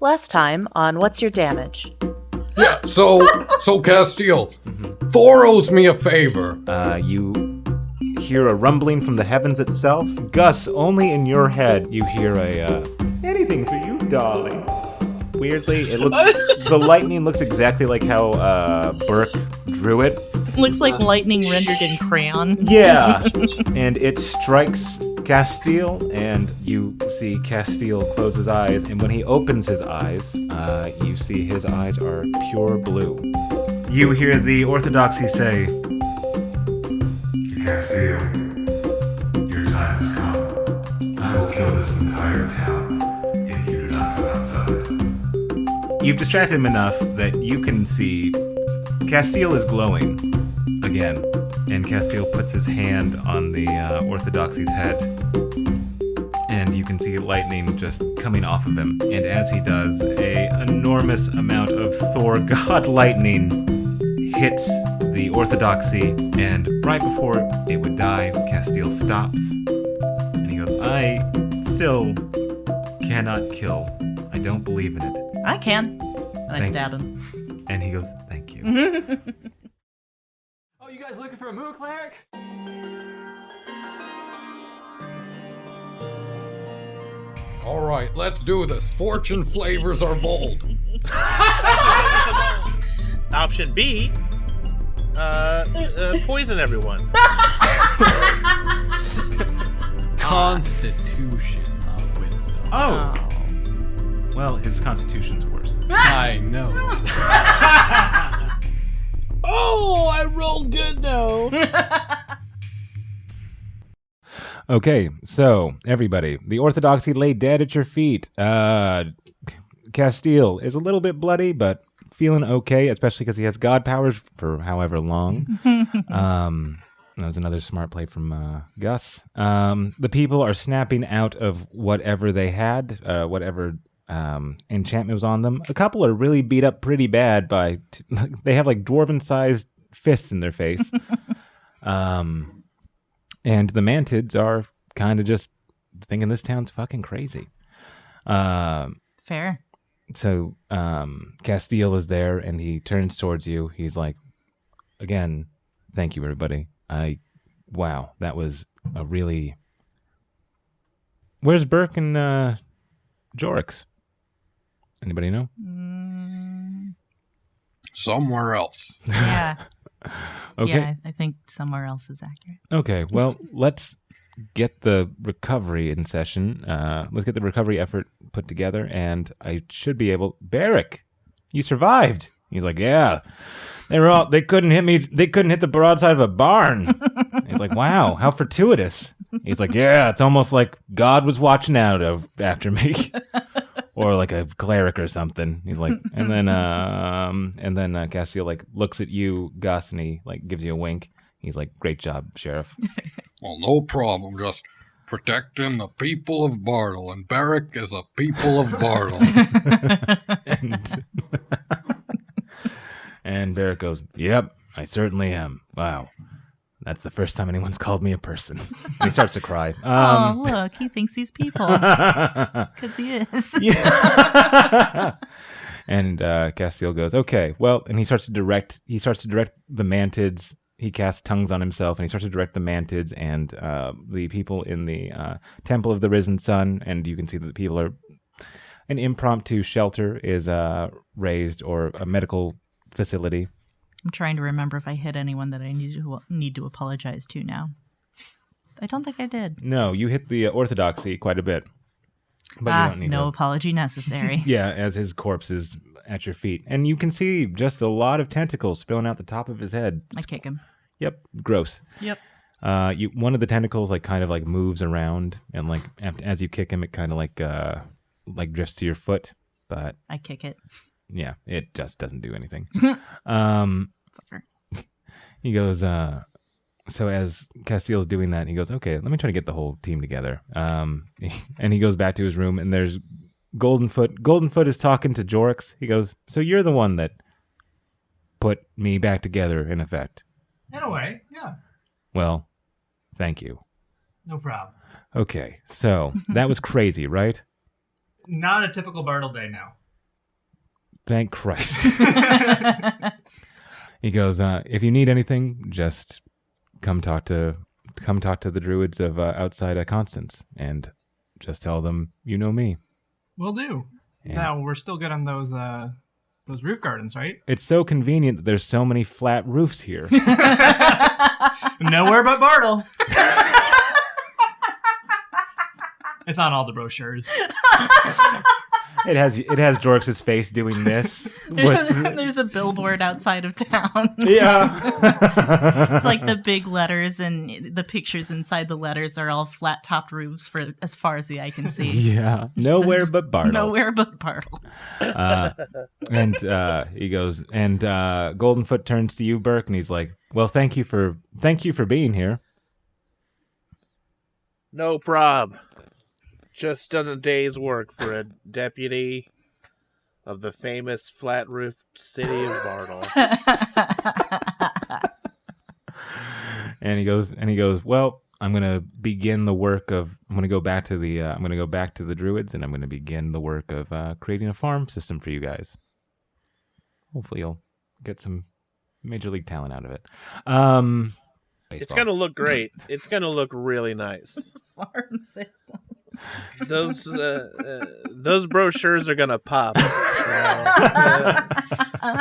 Last time on What's Your Damage? Yeah, so Castile, Thor owes me a favor. You hear a rumbling from the heavens itself. Gus, only in your head you hear anything for you, darling. Weirdly, it looks the lightning looks exactly like how Burke drew it. Looks like lightning rendered in crayon. Yeah, and it strikes Castile, and you see Castile close his eyes, and when he opens his eyes, you see his eyes are pure blue. You hear the Orthodoxy say, Castile, your time has come. I will kill this entire town if you do not come outside. You've distracted him enough that you can see Castile is glowing again, and Castile puts his hand on the Orthodoxy's head, and you can see lightning just coming off of him. And as he does, an enormous amount of Thor God lightning hits the Orthodoxy, and right before it would die, Castile stops, and he goes, I still cannot kill. I don't believe in it. I can. And I stab him. And he goes, thank you. Oh, you guys looking for a Moo Cleric? All right, let's do this. Fortune flavors are bold. Option B, poison everyone. Constitution, not wisdom. Oh! Well, his constitution's worse. I know. Oh, I rolled good though. Okay, so, everybody, the Orthodoxy lay dead at your feet. Castile is a little bit bloody, but feeling okay, especially because he has god powers for however long. That was another smart play from Gus. The people are snapping out of whatever they had, whatever enchantment was on them. A couple are really beat up pretty bad by... they have like dwarven-sized fists in their face. And the mantids are kind of just thinking this town's fucking crazy. Fair. So Castile is there, and he turns towards you. He's like, again, thank you, everybody. Wow, that was a really... Where's Burke and Jorix? Anybody know? Somewhere else. Yeah. Okay. Yeah, I think somewhere else is accurate. Okay, well, let's get the recovery in session. Let's get the recovery effort put together, and I should be able... Barrick, you survived. He's like, yeah. They couldn't hit me. They couldn't hit the broadside of a barn. He's like, wow, how fortuitous. He's like, yeah, it's almost like God was watching out after me. Or like a cleric or something. He's like, and then Castile like looks at you, Gus, and he like gives you a wink. He's like, great job, Sheriff. Well, no problem. Just protecting the people of Bartoll, and Barrick is a people of Bartoll. And Barrick goes, yep, I certainly am. Wow. That's the first time anyone's called me a person. And he starts to cry. Oh, look, he thinks he's people. Because he is. Yeah. And Castile goes, okay, well, and he starts to direct the mantids. He casts tongues on himself, and he starts to direct the mantids and the people in the Temple of the Risen Sun. And you can see that the people are... An impromptu shelter is raised, or a medical facility. I'm trying to remember if I hit anyone that I need to apologize to now. I don't think I did. No, you hit the Orthodoxy quite a bit. But you don't need no to. apology necessary. Yeah, as his corpse is at your feet. And you can see just a lot of tentacles spilling out the top of his head. I kick him. Yep, gross. Yep. One of the tentacles like kind of like moves around, and like as you kick him, it kind of like drifts to your foot. But I kick it. yeah, it just doesn't do anything. Fucker. He goes, so as Castile's doing that, he goes, okay, let me try to get the whole team together. And he goes back to his room, and there's Goldenfoot. Goldenfoot is talking to Jorix. He goes, so you're the one that put me back together, in effect. In a way, yeah. Well, thank you. No problem. Okay, so that was crazy, right? Not a typical Bartoll day now. Thank Christ. He goes, if you need anything, just come talk to the druids of outside Constance, and just tell them you know me. Will do. Now, we're still good on those roof gardens, right? It's so convenient that there's so many flat roofs here. Nowhere but Bartoll. It's on all the brochures. It has Jorx's face doing this. There's a billboard outside of town. Yeah. It's like the big letters, and the pictures inside the letters are all flat-topped roofs for as far as the eye can see. Yeah. Nowhere but Bartoll. Nowhere but Bartoll. And he goes, and Goldenfoot turns to you, Burke, and he's like, well, thank you for being here. No prob. Just done a day's work for a deputy of the famous flat-roofed city of Bartoll. And he goes, well, I'm going to begin the work of, I'm going to go back to the druids, and I'm going to begin the work of creating a farm system for you guys. Hopefully you'll get some major league talent out of it. Baseball. It's going to look great. It's going to look really nice. Farm system. Those brochures are gonna pop.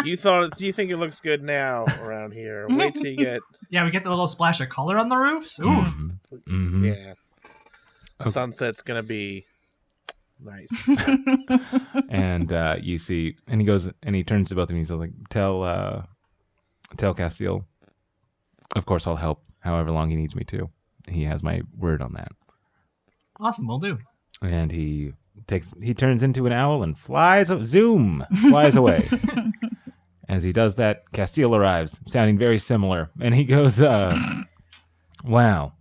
You think it looks good now around here? Wait till you get. Yeah, we get the little splash of color on the roofs. Oof. Mm-hmm. Yeah. Okay. Sunset's gonna be nice. And you see, and he goes, and he turns to both of them. He's like, tell Castile. Of course, I'll help however long he needs me to. He has my word on that. Awesome, will do. And he turns into an owl and flies away. As he does that, Castile arrives, sounding very similar, and he goes, "Wow,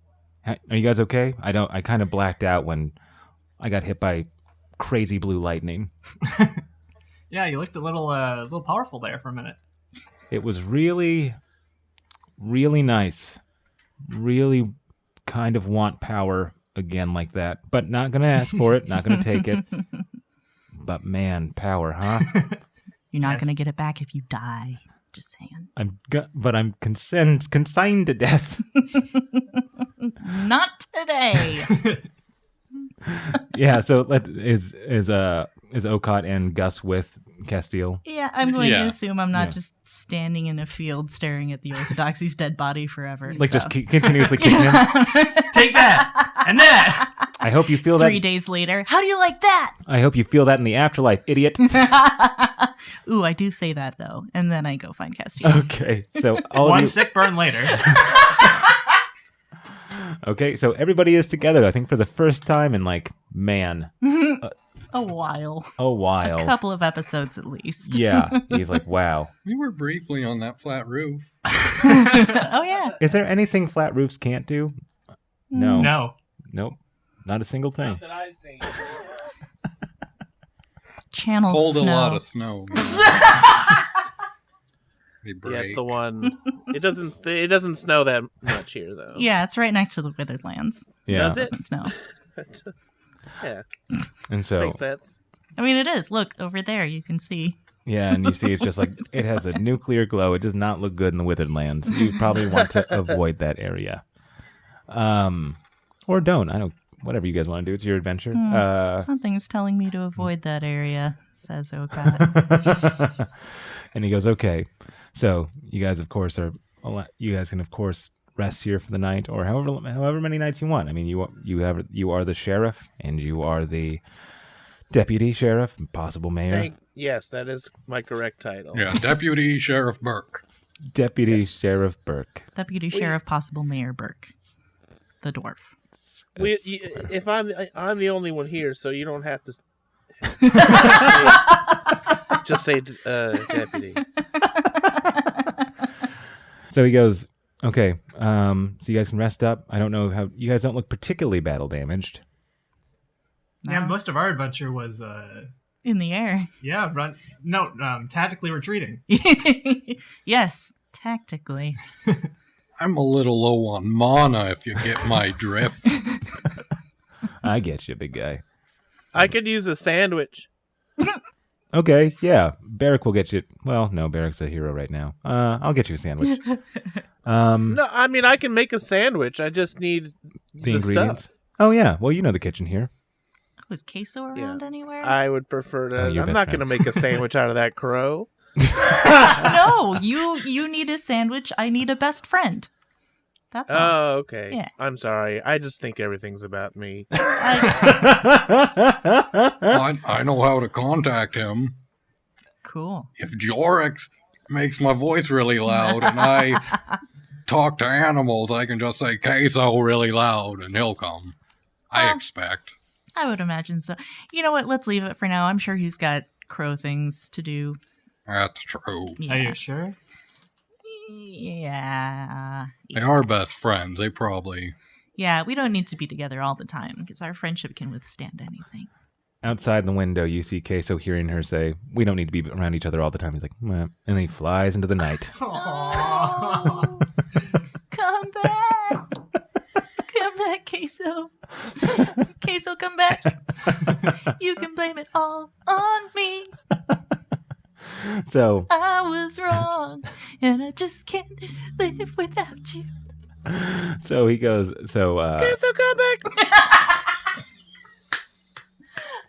are you guys okay? I kind of blacked out when I got hit by crazy blue lightning." Yeah, you looked a little powerful there for a minute. It was really, really nice. Really, kind of want power again like that, but not gonna ask for it, not gonna take it. But man, power, huh? You're not going to get it back if you die. Just saying. But I'm consigned to death. Not today. Yeah. So is Okot and Gus with Castile? Yeah, I'm going to assume I'm not just standing in a field staring at the Orthodoxy's dead body forever. Like just continuously kicking him. Take that and that. I hope you feel that 3 days later. How do you like that? I hope you feel that in the afterlife, idiot. Ooh, I do say that though, and then I go find Castile. Okay, so all One of you, sick burn later. okay, so everybody is together. I think for the first time in A while. A couple of episodes at least. Yeah, he's like, wow. We were briefly on that flat roof. Oh yeah. Is there anything flat roofs can't do? No. No. Nope. Not a single thing. Not that I've seen. Channel Hold snow. a lot of snow. They break. Yeah, it's the one. It doesn't snow that much here though. Yeah, it's right next to the Withered Lands. Yeah. Does It it? doesn't snow. Yeah, And so, makes sense. I mean, it is. Look over there. You can see. yeah, and you see it's just like, it has a nuclear glow. It does not look good in the Withered Lands. You probably want to avoid that area. Or don't. I don't. Whatever you guys want to do. It's your adventure. Something's telling me to avoid that area, says Okot. And he goes, okay. So you guys, of course, can, of course, rest here for the night, or however many nights you want. I mean, you are the sheriff, and you are the deputy sheriff, and possible mayor. Yes, that is my correct title. Yeah, Deputy Sheriff Burke. Deputy Sheriff Burke. Deputy Sheriff, possible Mayor Burke, the dwarf. If I'm the only one here, so you don't have to just say deputy. So he goes, okay, so you guys can rest up. I don't know how, you guys don't look particularly battle damaged. Yeah, most of our adventure was In the air. tactically retreating. Yes, tactically. I'm a little low on mana, if you get my drift. I get you, big guy. I could use a sandwich. Okay, yeah. Barrick will get you. Well, no, Barrick's a hero right now. I'll get you a sandwich. No, I mean I can make a sandwich. I just need The ingredients. stuff. Oh yeah. Well, you know the kitchen here. Was queso around anywhere? I would prefer to. your I'm best not going to friend. make a sandwich out of that crow. No, you need a sandwich. I need a best friend. That's all. Oh, okay. Yeah. I'm sorry. I just think everything's about me. I know how to contact him. Cool. If Jorix makes my voice really loud and I talk to animals, I can just say queso really loud and he'll come. I expect. I would imagine so. You know what? Let's leave it for now. I'm sure he's got crow things to do. That's true. Are you sure? Yeah. They are best friends. They probably... Yeah, we don't need to be together all the time because our friendship can withstand anything. Outside the window, you see Queso hearing her say, "We don't need to be around each other all the time." He's like, "Meh," and then he flies into the night. Oh, come back. Come back, Queso. Queso, come back. You can blame it all on me. So I was wrong, and I just can't live without you. he goes. So Queso, come back.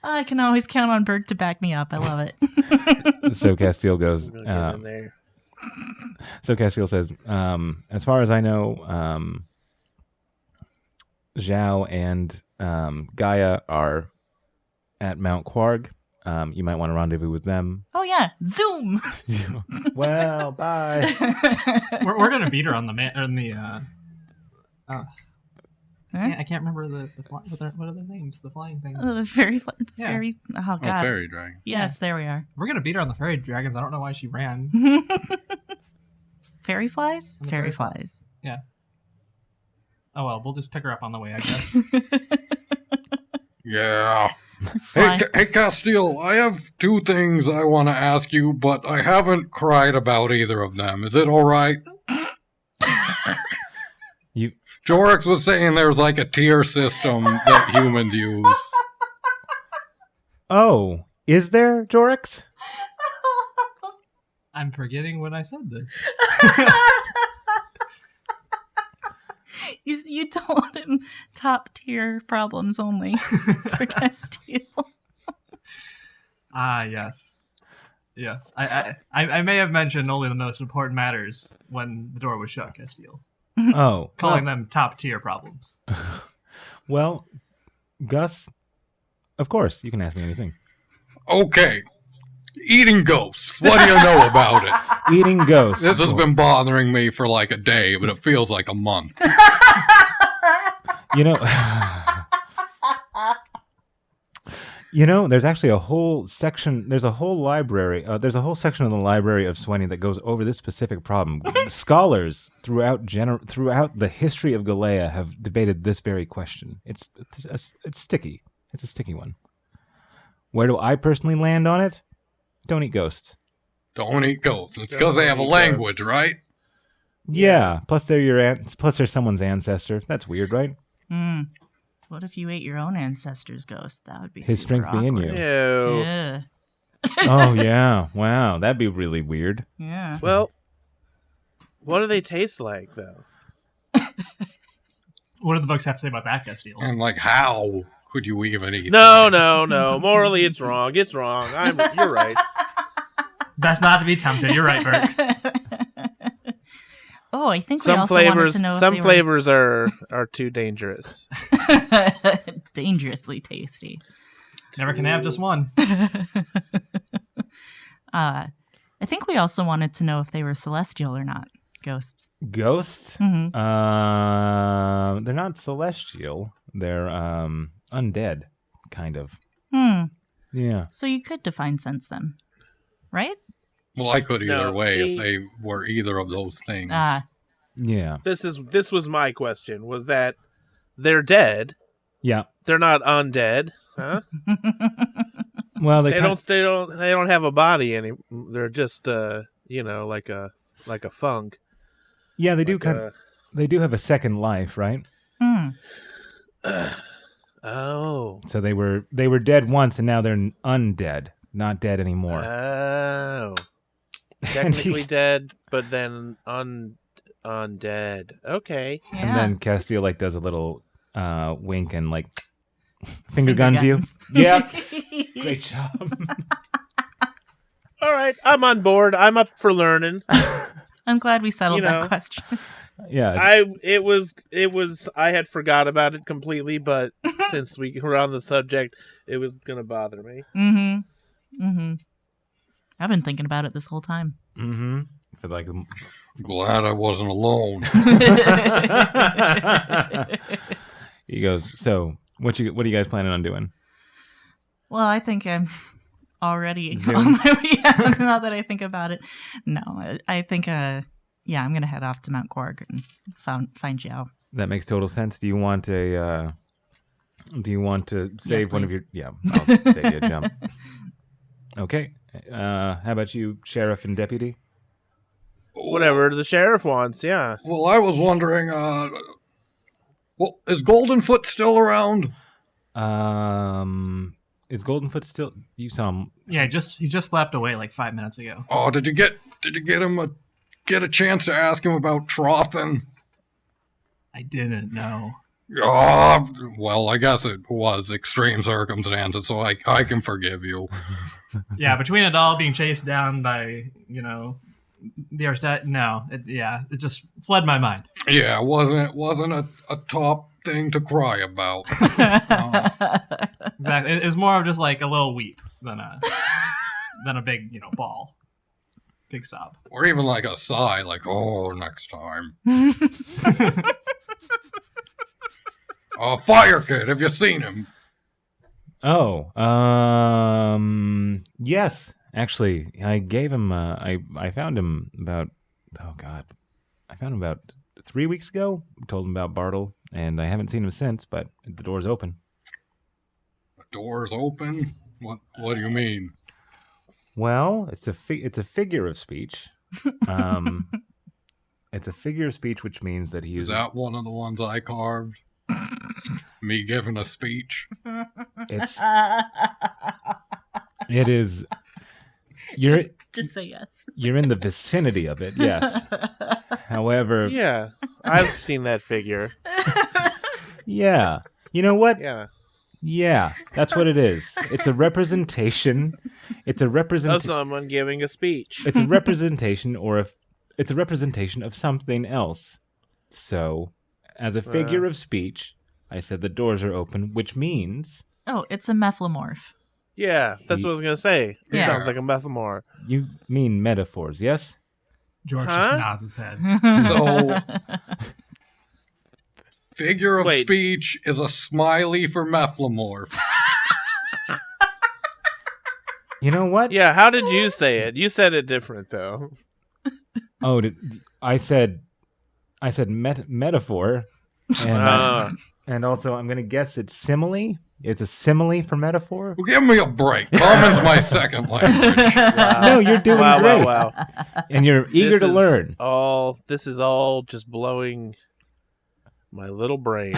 I can always count on Berg to back me up. I love it. so Castile goes. I'm gonna get in there. So Castile says, as far as I know, Zhao and Gaia are at Mount Quarg. You might want to rendezvous with them. Oh yeah, Zoom. Well, bye. We're gonna beat her on the I can't remember what are their names? The flying things. Fairy. Yeah. Fairy. Oh god. fairy dragon. Yes, there we are. We're gonna beat her on the fairy dragons. I don't know why she ran. Fairy flies. On the Fairy fairy flies. Yeah. Oh well, we'll just pick her up on the way, I guess. Yeah. Fly. Hey, Castile, I have two things I want to ask you, but I haven't cried about either of them. Is it all right? You Jorix was saying there's like a tier system that humans use. Oh, is there, Jorix? I'm forgetting when I said this. You told him top tier problems only for Castile. Ah, yes. Yes. I may have mentioned only the most important matters when the door was shut, Castile. Oh, Calling them top tier problems. well, Gus. Of course, you can ask me anything. Okay. Eating ghosts. What do you know about it? Eating ghosts. This has been bothering me for like a day, but it feels like a month. You know, there's actually a whole section. There's a whole library. There's a whole section of the Library of Swenny that goes over this specific problem. Scholars throughout the history of Galea have debated this very question. It's sticky. It's a sticky one. Where do I personally land on it? Don't eat ghosts. Don't eat ghosts. It's because they have a language, right? Yeah. Plus they're plus they're someone's ancestor. That's weird, right? What if you ate your own ancestor's ghost? That would be His super strength be in you. awkward. Ew. Yeah. Oh yeah. Wow. That'd be really weird. Yeah. Well, what do they taste like, though? What do the books have to say about that, Castile? And like, how could you even eat? No. Morally, it's wrong. It's wrong. You're right. Best not to be tempted. You're right, Bert. Oh, I think we Some also wanted flavors, to know if some they were flavors are too dangerous. dangerously tasty. Never can have just one. I think we also wanted to know if they were celestial or not. Ghosts. Ghosts? Mhm. They're not celestial. They're undead, kind of. Yeah. So you could define sense them, right? Well, I could either No, way see- if they were either of those things. Yeah. This was my question. Was that they're dead? Yeah. They're not undead, huh? Well, They don't have a body any. They're just like a funk. Yeah, they do Like kind of. They do have a second life, right? Oh. So they were dead once, and now they're undead. not dead anymore. Oh. And Technically he's- dead, but then undead. Okay. Yeah. And then Castile like does a little wink and like finger guns you. Yep. Great job. All right, I'm on board. I'm up for learning. I'm glad we settled You know. that question. Yeah. It was I had forgot about it completely, but since we were on the subject, it was gonna bother me. I've been thinking about it this whole time. Mm-hmm. For like Glad I wasn't alone. he goes, so what are you guys planning on doing? Well, I think I'm already Zoom? on my way. Yeah, now that I think about it. No, I think, I'm going to head off to Mount Quarg and find Xiao. That makes total sense. Do you want to save one of please. your I'll save you a jump. Okay. How about you, Sheriff and Deputy? Whatever the sheriff wants. Yeah. Well, I was wondering, well, is Goldenfoot still around? Is Goldenfoot still? You saw him. Yeah, he just slapped away like 5 minutes ago. Oh, did you get him get a chance to ask him about Trothan? I didn't know. Oh, well, I guess it was extreme circumstances, so I can forgive you. Yeah, between it all being chased down by, the Arstat, it just fled my mind. Yeah, it wasn't a top thing to cry about. Exactly. It's more of just like a little weep than a big, ball. Big sob. Or even like a sigh, like, oh, next time. Fire Kid, have you seen him? Oh, yes. Actually, I gave him. I found him about. Oh God, I found him about 3 weeks ago. Told him about Bartoll, and I haven't seen him since. But the door's open. The door's open? What do you mean? Well, it's a figure of speech. It's a figure of speech, which means that he Is that one of the ones I carved? Me giving a speech? It is. You're Just say yes. you're in the vicinity of it. Yes. However, Yeah. I've seen that figure. yeah. You know what? Yeah. Yeah, that's what it is. It's a representation. It's a Of representation. someone giving a speech. It's a representation, it's a representation of something else. So, as a figure of speech, I said the doors are open, which means Oh, it's a mephlomorph. Yeah, that's what I was gonna say. It Yeah. sounds like a methomore. you mean metaphors, yes? George Huh? just nods his head. So, figure of Wait. speech is a smiley for mephlomorph. You know what? Yeah, how did you say it? You said it different though. Oh, I said metaphor, and and also I'm gonna guess it's simile. It's a simile for metaphor. Well, give me a break. Common's my second language. No, you're doing Wow, great, wow. and you're eager to learn. This is all just blowing my little brain.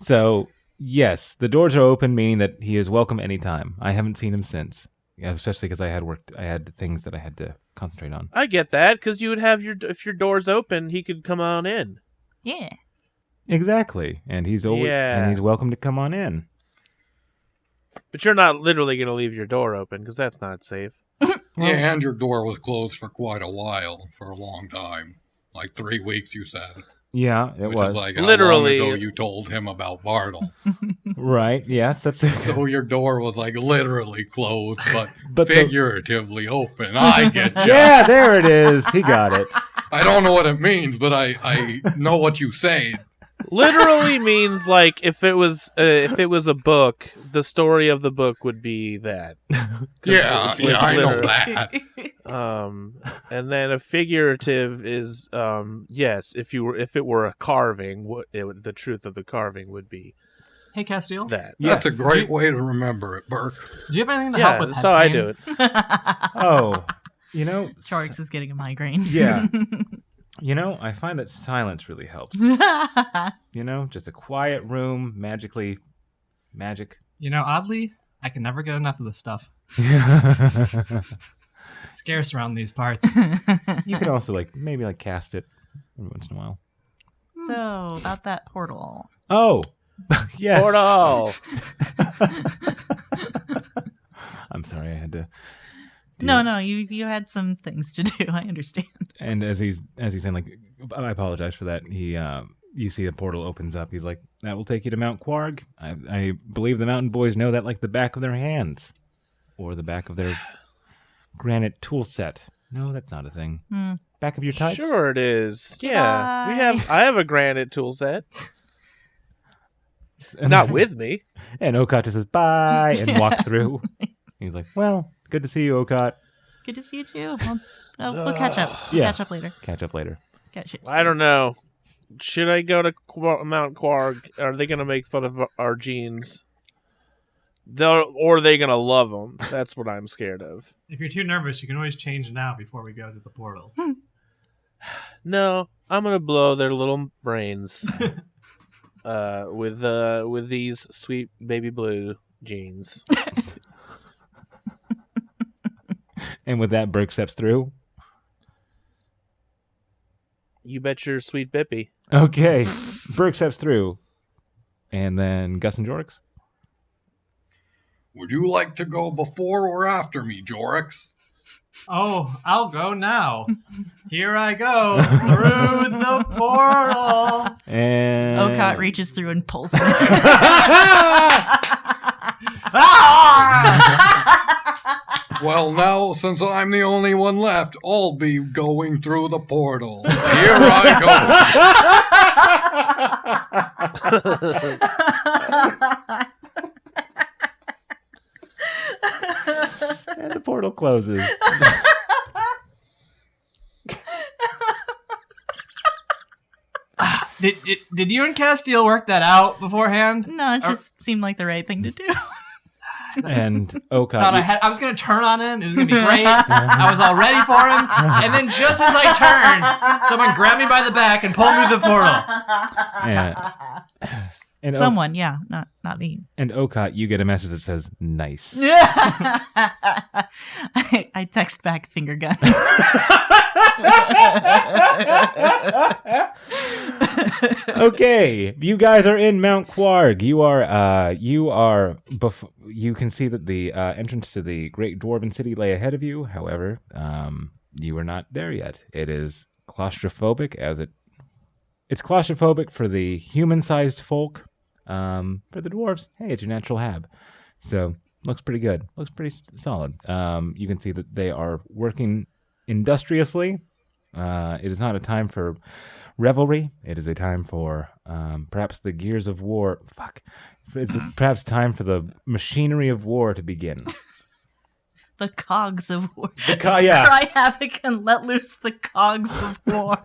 So, yes, the doors are open, meaning that he is welcome anytime. I haven't seen him since, especially because I had things that I had to concentrate on. I get that because you would have if your door's open, he could come on in. Yeah. Exactly, and he's always Yeah. and he's welcome to come on in. But you're not literally going to leave your door open because that's not safe. Yeah, and your door was closed for quite a while, for a long time. Like 3 weeks, you said. Yeah, it Which was is like how Literally. long ago you told him about Bartoll. right. Yes, that's it. So your door was like literally closed, but But the- figuratively open. I get you. Yeah, there it is. He got it. I don't know what it means, but I know what you say. Literally means like if it was a book, the story of the book would be that. 'Cause Yeah, it's like I know literal. that. And then a figurative is yes, if it were a carving, the truth of the carving would be Hey, Castile, that. That's a great way to remember it, Burke. do you have anything to Yeah, help with that's head how I pain? do it. Oh, you know, Sharks is getting a migraine. Yeah. You know, I find that silence really helps. You know, just a quiet room, magic. You know, oddly, I can never get enough of this stuff. It's scarce around these parts. You could also maybe cast it every once in a while. So, about that portal. Oh, yes. Portal! I'm sorry, I had to. No, you had some things to do. I understand. And as he's saying, I apologize for that. You see the portal opens up. He's like, that will take you to Mount Quarg. I believe the mountain boys know that like the back of their hands, or the back of their granite tool set. No, that's not a thing. Back of your tights. Sure it is. Yeah, Bye. I have a granite tool set. Not with me. And Okot just says bye and walks through. He's like, well, good to see you, Okot. Good to see you too. We'll catch up. Yeah. Catch up later. Catch up later. I don't know. Should I go to Mount Quarg? Are they going to make fun of our genes? Or are they going to love them? That's what I'm scared of. If you're too nervous, you can always change now before we go through the portal. No, I'm going to blow their little brains with these sweet baby blue genes. And with that, Burke steps through. You bet your sweet bippy. Okay. Burke steps through. And then Gus and Jorix. Would you like to go before or after me, Jorix? Oh, I'll go now. Here I go through the portal. And Okot reaches through and pulls him. Well, now, since I'm the only one left, I'll be going through the portal. Here I And the portal closes. Did you and Castile work that out beforehand? No, it just seemed like the right thing to do. And Okot. Thought I was gonna turn on him. It was gonna be great. I was all ready for him, and then just as I turned, someone grabbed me by the back and pulled me to the portal. And Someone, yeah, not me. And Okot, you get a message that says, nice. I text back finger guns. Okay, you guys are in Mount Quarg. You can see that the entrance to the Great Dwarven City lay ahead of you. However, you are not there yet. It is claustrophobic it's claustrophobic for the human-sized folk. For the dwarves, hey, it's your natural hab. So, looks pretty good. Looks pretty solid. You can see that they are working industriously. It is not a time for revelry. It is a time for perhaps the gears of war. It's perhaps time for the machinery of war to begin. The cogs of war. Yeah. Cry havoc and let loose the cogs of war.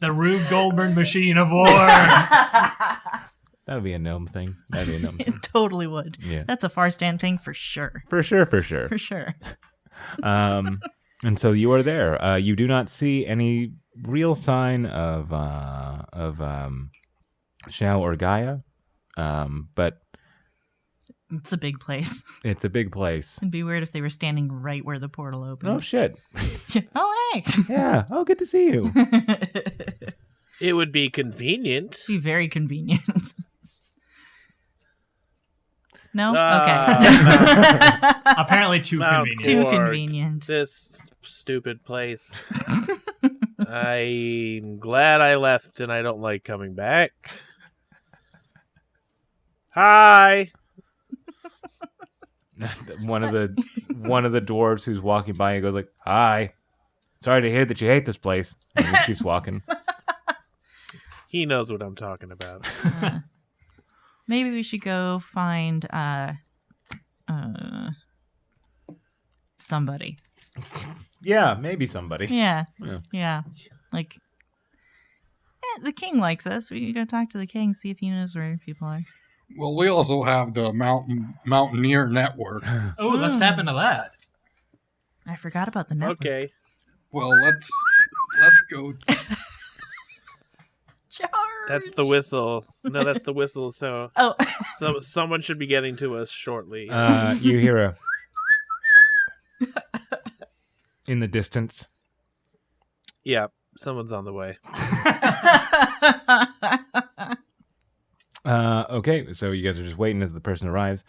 The Rube Goldberg machine of war. That would be a gnome thing. It totally would. Yeah. That's a far stand thing for sure. For sure. For sure. And so you are there. You do not see any real sign of Shao or Gaia, but It's a big place. it's a big place. It'd be weird if they were standing right where the portal opened. Oh shit! Oh, hey! Yeah. Oh, good to see you. It would be convenient. Be very convenient. No? Ah, Okay. Apparently too Mount convenient. Too Quarg. convenient. This stupid place. I'm glad I left and I don't like coming back. Hi. one of the dwarves who's walking by and goes like, "Hi, sorry to hear that you hate this place." And he keeps walking. He knows what I'm talking about. Maybe we should go find somebody. Yeah, maybe somebody. Yeah. Yeah. Like, the king likes us. We could go talk to the king, see if he knows where people are. Well, we also have the Mountaineer Network. Oh, let's tap into that. I forgot about the network. Okay. Well, let's go. Jar! That's the whistle. No, that's the whistle. So Oh. someone should be getting to us shortly. You hear a in the distance. Yeah, someone's on the way. Okay, so you guys are just waiting as the person arrives.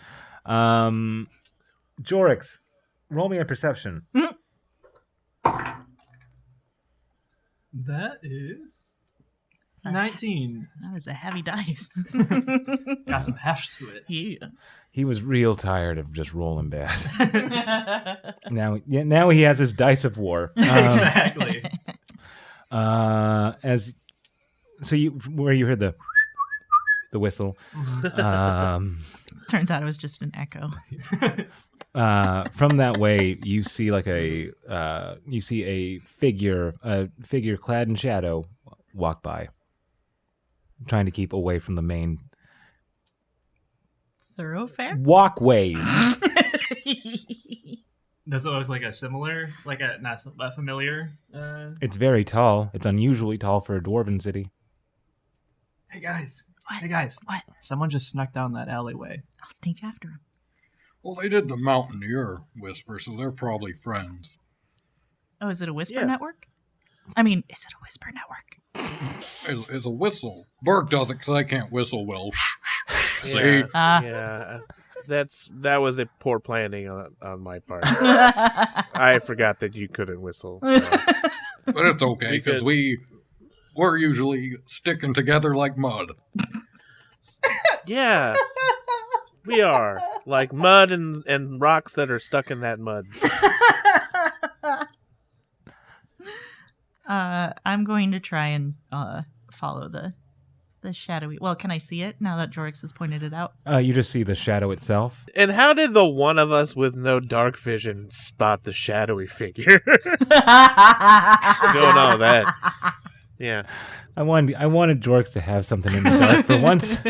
Jorix, roll me a perception. That is 19. That is a heavy dice. Got some heft to it. Yeah. He was real tired of just rolling bad. Now he has his dice of war. Exactly. Where you heard the whistle. Turns out it was just an echo. From that way, you see a figure clad in shadow walk by, trying to keep away from the main Thoroughfare? walkways. Does it look like a similar, like a familiar? It's very tall. It's unusually tall for a dwarven city. Hey guys. What? Hey guys. What? Someone just snuck down that alleyway. I'll sneak after him. Well, they did the Mountaineer whisper, so they're probably friends. Oh, is it a whisper Yeah. network? I mean, is it a whisper network? It's a whistle. Burke does it because I can't whistle well. See? Yeah, yeah. That was a poor planning on my part. I forgot that you couldn't whistle. So. But it's okay because we're usually sticking together like mud. Yeah, we are like mud and rocks that are stuck in that mud. I'm going to try and follow the shadowy. Well, can I see it now that Jorix has pointed it out? You just see the shadow itself. And how did the one of us with no dark vision spot the shadowy figure? What's going on with that? Yeah. I wanted Jorix to have something in the dark for once.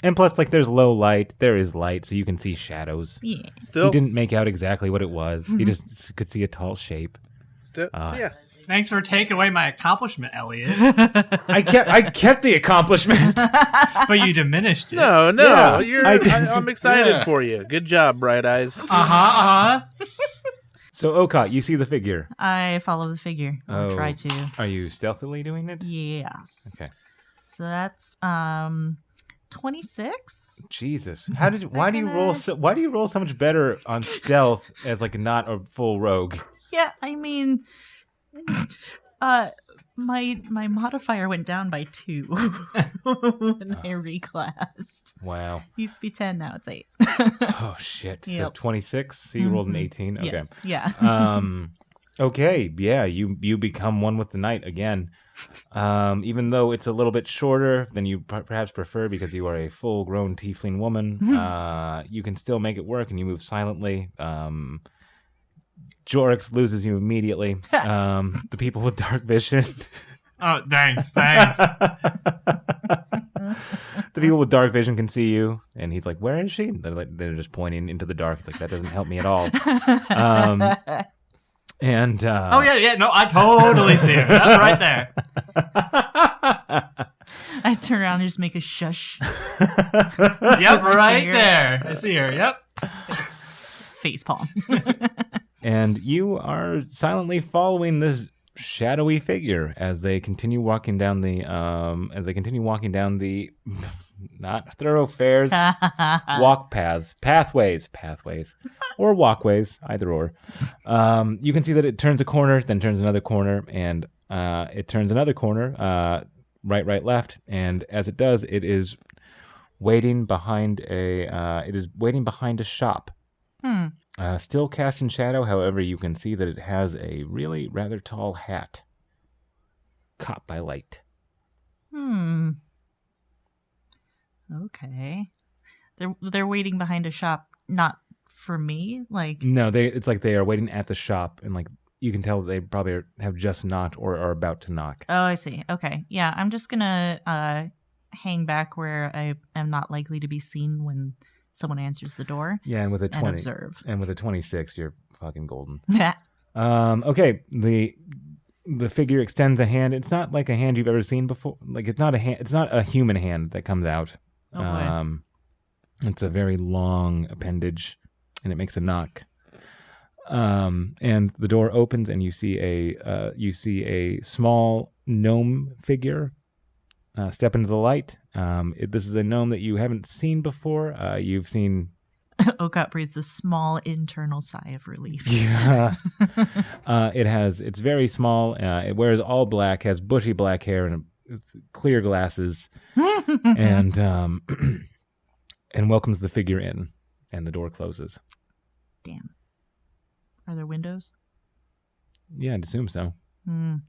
And plus, there's low light. There is light, so you can see shadows. Yeah. Still, He didn't make out exactly what it was. He just could see a tall shape. yeah. Thanks for taking away my accomplishment, Elliot. I kept the accomplishment. But you diminished it. No, Yeah, I did. I'm excited Yeah. for you. Good job, Bright Eyes. So, Okot, you see the figure. I follow the figure. I'll Oh. try to. Are you stealthily doing it? Yes. Okay. So that's 26. Jesus. Why do you roll so much better on stealth as not a full rogue? Yeah, I mean, my modifier went down by 2 when I reclassed. Wow. Used to be 10, now it's 8. Oh shit. So Yep. 26. So you rolled an 18. Okay. Yes, yeah. Okay. Yeah. You become one with the night again. Even though it's a little bit shorter than you perhaps prefer because you are a full-grown tiefling woman, you can still make it work, and you move silently. Jorix loses you immediately. The people with dark vision. Oh, thanks. The people with dark vision can see you, and he's like, "Where is she?" They're just pointing into the dark. He's like, "That doesn't help me at all." And Oh, yeah, no, I totally see her. That's right there. I turn around and just make a shush Yep, right finger. there. I see her, yep. face palm. And you are silently following this shadowy figure as they continue walking down the not thoroughfares, pathways, or walkways, either or. You can see that it turns a corner, then turns another corner, and it turns another corner, right, left, and as it does, it is waiting behind a shop. Still cast in shadow, however, you can see that it has a really rather tall hat, caught by light. Okay. They're waiting behind a shop, not for me. No, it's like they are waiting at the shop, and you can tell they probably have just knocked or are about to knock. Oh, I see. Okay. Yeah, I'm just gonna hang back where I am not likely to be seen when someone answers the door. Yeah, and with a 20, observe. and with a 26, you're fucking golden. Yeah. Okay, the figure extends a hand. It's not like a hand you've ever seen before. Like it's not a hand. It's not a human hand that comes out. Oh boy. It's a very long appendage, and it makes a knock. And the door opens, and you see a small gnome figure step into the light. This is a gnome that you haven't seen before. You've seen. Okap breathes a small internal sigh of relief. Yeah. It's very small. It wears all black, has bushy black hair and clear glasses, and and welcomes the figure in, and the door closes. Damn. Are there windows? Yeah, I'd assume so. I'm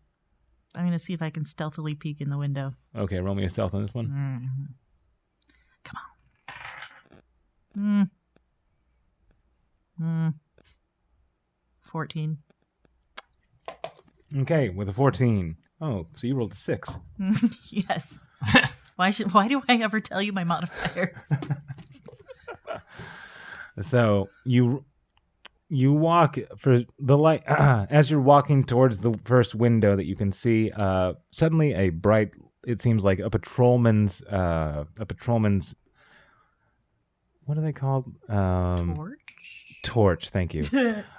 going to see if I can stealthily peek in the window. Okay, roll me a stealth on this one. Come on. 14. Okay, with a 14. Oh, so you rolled a 6. Yes. Why do I ever tell you my modifiers? So you walk for the light as you're walking towards the first window that you can see. Suddenly, a bright. It seems like a patrolman's. What are they called? Torch. Thank you.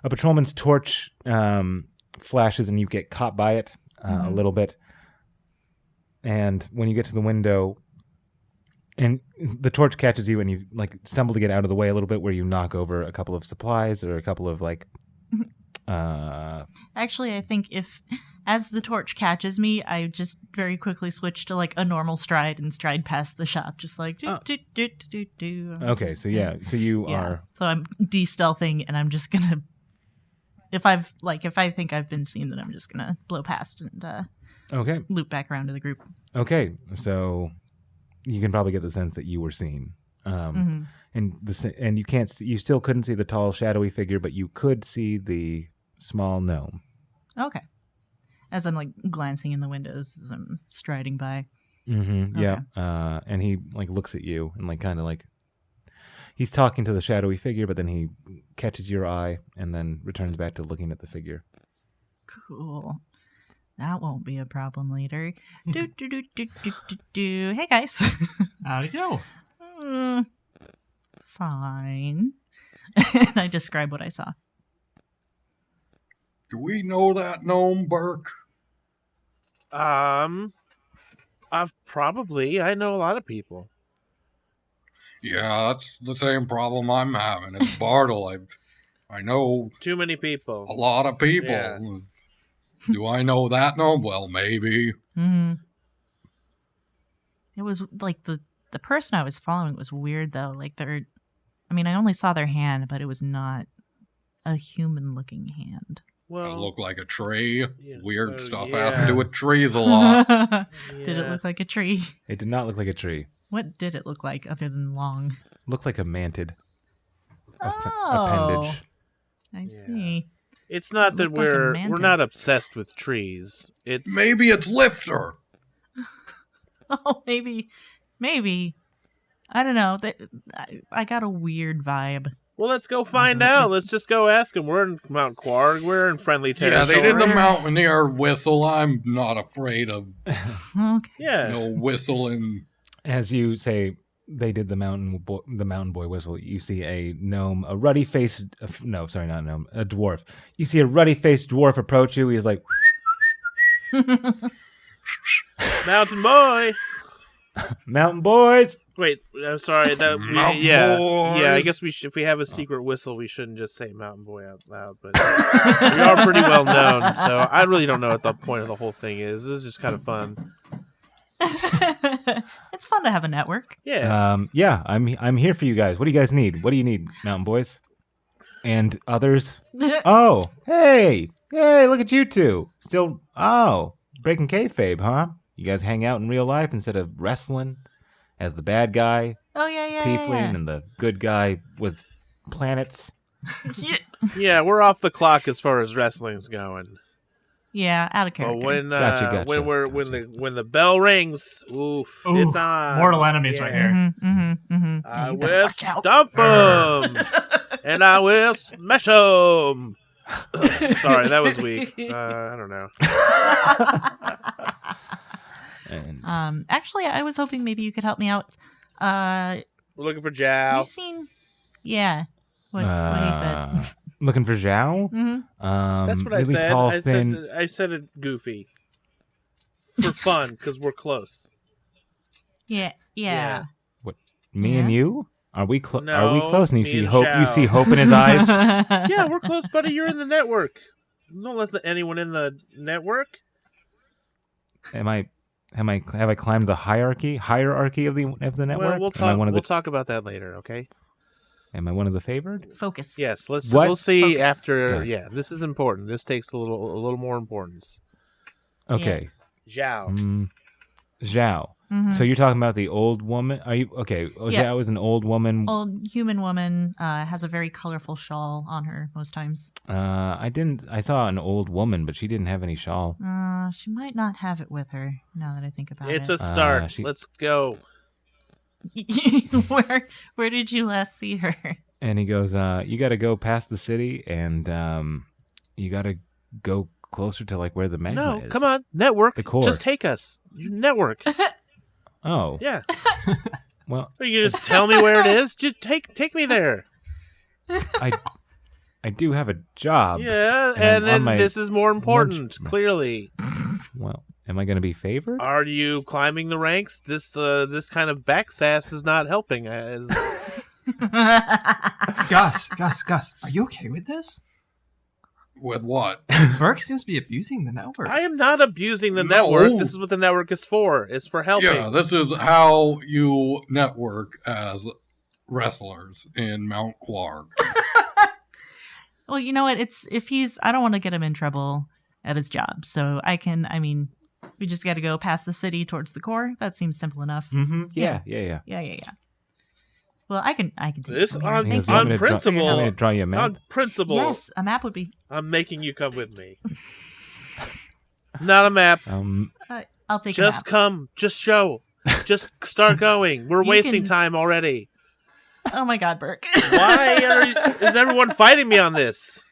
A patrolman's torch flashes, and you get caught by it a little bit. And when you get to the window, and the torch catches you, and you like stumble to get out of the way a little bit, where you knock over a couple of supplies or a couple of like. Actually, I think as the torch catches me, I just very quickly switch to like a normal stride and stride past the shop, just like do. Okay, so yeah, so you are. So I'm de-stealthing, and I'm just gonna. If I think I've been seen, then I'm just gonna blow past and okay, loop back around to the group. Okay, so you can probably get the sense that you were seen, and you still couldn't see the tall, shadowy figure, but you could see the small gnome. Okay. As I'm like glancing in the windows as I'm striding by. Mm-hmm. Okay. Yeah. And he like looks at you and like kind of like he's talking to the shadowy figure, but then he catches your eye and then returns back to looking at the figure. Cool. That won't be a problem later. Do. Hey guys. How'd it go? Fine. And I describe what I saw. Do we know that gnome, Burke? I know a lot of people. Yeah, that's the same problem I'm having. It's Bartoll. I know Too many people. a lot of people. Yeah. Do I know that gnome? Well, maybe. It was like the person I was following was weird though. Like I only saw their hand, but it was not a human looking hand. It Well, looked like a tree. Yeah, Weird so, stuff yeah. has to do with trees a lot. Did it look like a tree? It did not look like a tree. What did it look like other than long? Looked like a mantid Oh, appendage. I see. It's not that Looked like a we're mantis. not obsessed with trees. It's Maybe it's Lifter. Oh, maybe. I don't know. I got a weird vibe. Well, let's go find Uh-huh. out. Let's just go ask them. We're in Mount Quarg. We're in friendly Yeah, territory. they did the mountaineer whistle. I'm not afraid of Okay. Yeah. no whistling. As you say, they did the mountain boy whistle. You see a gnome, a ruddy-faced. No, sorry, not a gnome. A dwarf. You see a ruddy-faced dwarf approach you. He's like, Mountain boy. "Mountain boys." Wait, I'm sorry. Mountain Yeah, boys. I guess if we have a secret whistle, we shouldn't just say Mountain Boy out loud. But we are pretty well known, so I really don't know what the point of the whole thing is. This is just kind of fun. It's fun to have a network. Yeah. Yeah, I'm here for you guys. What do you guys need? What do you need, mountain boys? And others? Oh, hey, look at you two. Still, breaking kayfabe, huh? You guys hang out in real life instead of wrestling as the bad guy, Oh yeah. tiefling, and the good guy with planets. Yeah. Yeah, we're off the clock as far as wrestling's going. Yeah, out of But character. when Gotcha. when the bell rings, oof, Ooh, it's on. mortal enemies right here. I You better will watch out. stomp them, and I will smash them. Sorry, that was weak. I don't know. And Actually, I was hoping maybe you could help me out. We're looking for Have Jow. you seen? Yeah. What he said. Looking for Zhao? Mm-hmm. That's what I really said. Tall, I thin. said I said it goofy for fun because we're close. Yeah. Yeah. Me and you? Are we close? No, Are we close? And you me see and hope. You Zhao. see hope in his eyes. Yeah, we're close, buddy. You're in the network. Don't let anyone in the network. Have I climbed the hierarchy of the network? Well, we'll Am I talk. one of We'll the? talk about that later. Okay. Am I one of the favored? Focus. Yes. Let's. What? We'll see Focus. after. Okay. Yeah, this is important. This takes a little more importance. Okay. Zhao. Zhao. Mhm. So you're talking about the old woman? Are you okay? Yeah. Zhao is an old woman. Old human woman has a very colorful shawl on her most times. I saw an old woman, but she didn't have any shawl. She might not have it with her now that I think about It's it. a start. she- Let's go. Where did you last see her? And he goes, "You got to go past the city, and you got to go closer to like where the magma No, is." come on, network. The core. Just take us. You network. Oh, Yeah. well, You can just tell me where it is. Just take me there. I do have a job. Yeah, and and on then my this is more important. lunch- Clearly, Well, am I going to be favored? are you climbing the ranks? This kind of backsass is not helping. Gus, are you okay with this? With what? Burke seems to be abusing the network. I am not abusing the No. network. This is what the network is for. It's for helping. Yeah, this is how you network as wrestlers in Mount Quarg. Well, you know what? I don't want to get him in trouble at his job. So we just got to go past the city towards the core. That seems simple enough. Mm-hmm. Yeah. Yeah. Well, I can take This it from on- here. He goes, on "You want me to draw- principle. you want me to draw you a map?" On principle, Yes, a map would be. I'm making you come with me. Not a map. I'll take a Just map. come. Just show. Just start going. We're You wasting can- time already. Oh my God, Burke. Is everyone fighting me on this?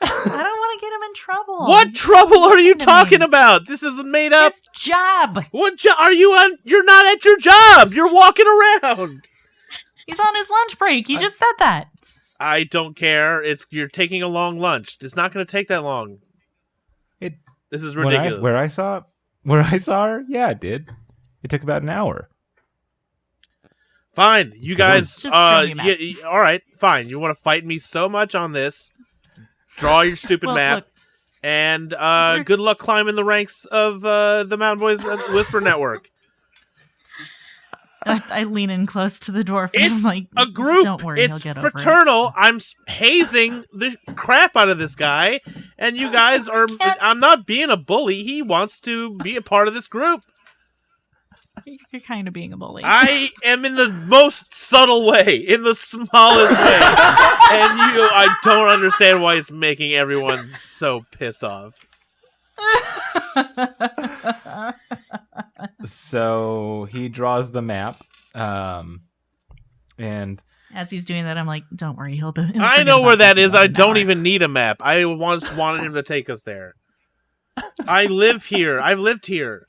I don't want to get him in trouble. What trouble are you listen to talking me. about? This is made up. His job. What job are you on? You're not at your job. You're walking around. He's on his lunch break. You just said that. I don't care. You're taking a long lunch. It's not going to take that long. This is ridiculous. Where I saw her, yeah, it did. It took about an hour. Fine, you guys. Just draw me a map. All right, fine. You want to fight me so much on this? Draw your stupid Well, map. look. And good luck climbing the ranks of the Mountain Boys Whisper Network. I lean in close to the dwarf and It's I'm like, a group. Don't worry, It's he'll get over it. fraternal. I'm hazing the crap out of this guy, and you guys are. can't- I'm not being a bully. He wants to be a part of this group. You're kind of being a bully. I am in the most subtle way, in the smallest way, and I don't understand why it's making everyone so pissed off. So he draws the map, and As he's doing that, I'm like, don't worry, he'll I forget know about where that this is. in I an don't hour. even need a map. I once wanted him to take us there. I live here. I've lived here.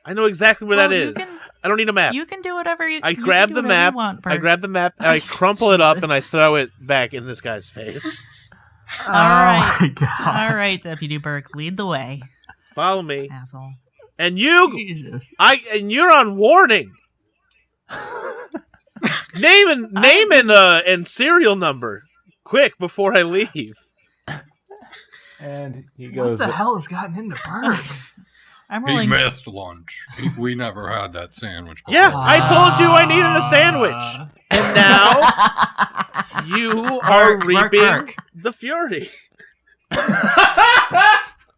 I know exactly where Well, that you is. can- I don't need a map. You can do whatever you. I you can grab do the whatever you map. want, I Bert. grab the map. And I crumple it up Jesus. and I throw it back in this guy's face. All right. Oh my god. All right, Deputy Burke, lead the way, Follow me. asshole. And you, Jesus. and you're on warning. Name and serial number, quick before I leave. and he What goes. the hell has gotten into Burke? I'm He rolling. missed lunch. We never had that sandwich before. Yeah, I told you I needed a sandwich, Uh, and now you are Burke, reaping Burke. the fury.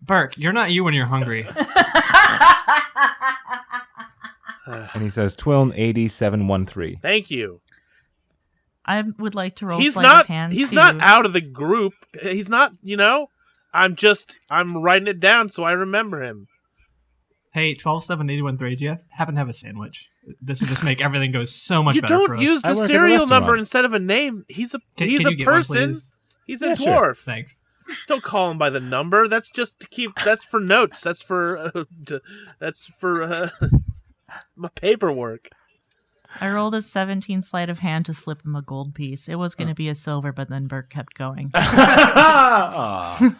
Burke, you're not you when you're hungry. And he says, "Twiln 8713." Thank you. I would like to roll. He's sleight not. Of hand He's to... not out of the group. He's not. I'm writing it down so I remember him. Hey, 12-7-81-3, do you happen to have a sandwich? This would just make everything go so much You better for don't us. use I the work at a serial restaurant. number instead of a name. He's a Can he's you a get one, person. please? He's a Yeah, dwarf. Thanks. Don't call him by the number. That's just to keep. That's for notes. That's for my paperwork. I rolled a 17 sleight of hand to slip him a gold piece. It was going to be a silver, but then Burke kept going. Aw.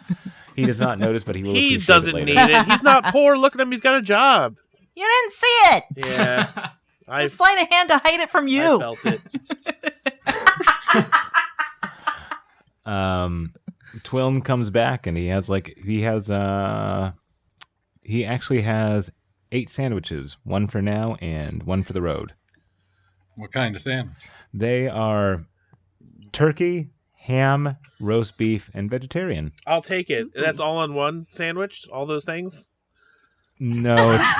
He does not notice, but he will. He appreciate doesn't it need later. it. He's not poor. Look at him. He's got a job. You didn't see it. Yeah, I A sleight of hand to hide it from you. felt it. Twilm comes back and he actually has 8 sandwiches, one for now and one for the road. What kind of sandwich? They are turkey, ham, roast beef, and vegetarian. I'll take it. That's all on one sandwich. All those things. No,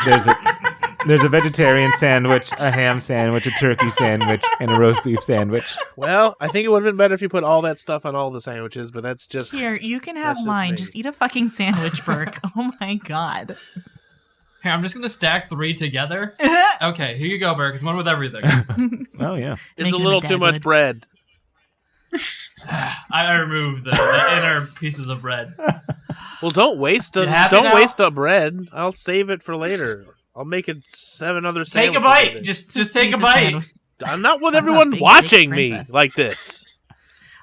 there's a vegetarian sandwich, a ham sandwich, a turkey sandwich, and a roast beef sandwich. Well, I think it would have been better if you put all that stuff on all the sandwiches, but that's just Here, you can have That's just mine. me. Just eat a fucking sandwich, Burke. Oh my god. Here, I'm just gonna stack 3 together. Okay, here you go, Burke. It's one with everything. Oh yeah. it's Making a him little a too much dad bread. I removed the inner pieces of bread. Well, don't waste You happy now? the bread. I'll save it for later. I'll make it 7 other Take sandwiches. a bite. with it. Just take Eat a the bite. sandwich. I'm not with I'm a everyone big, watching big me princess. like this.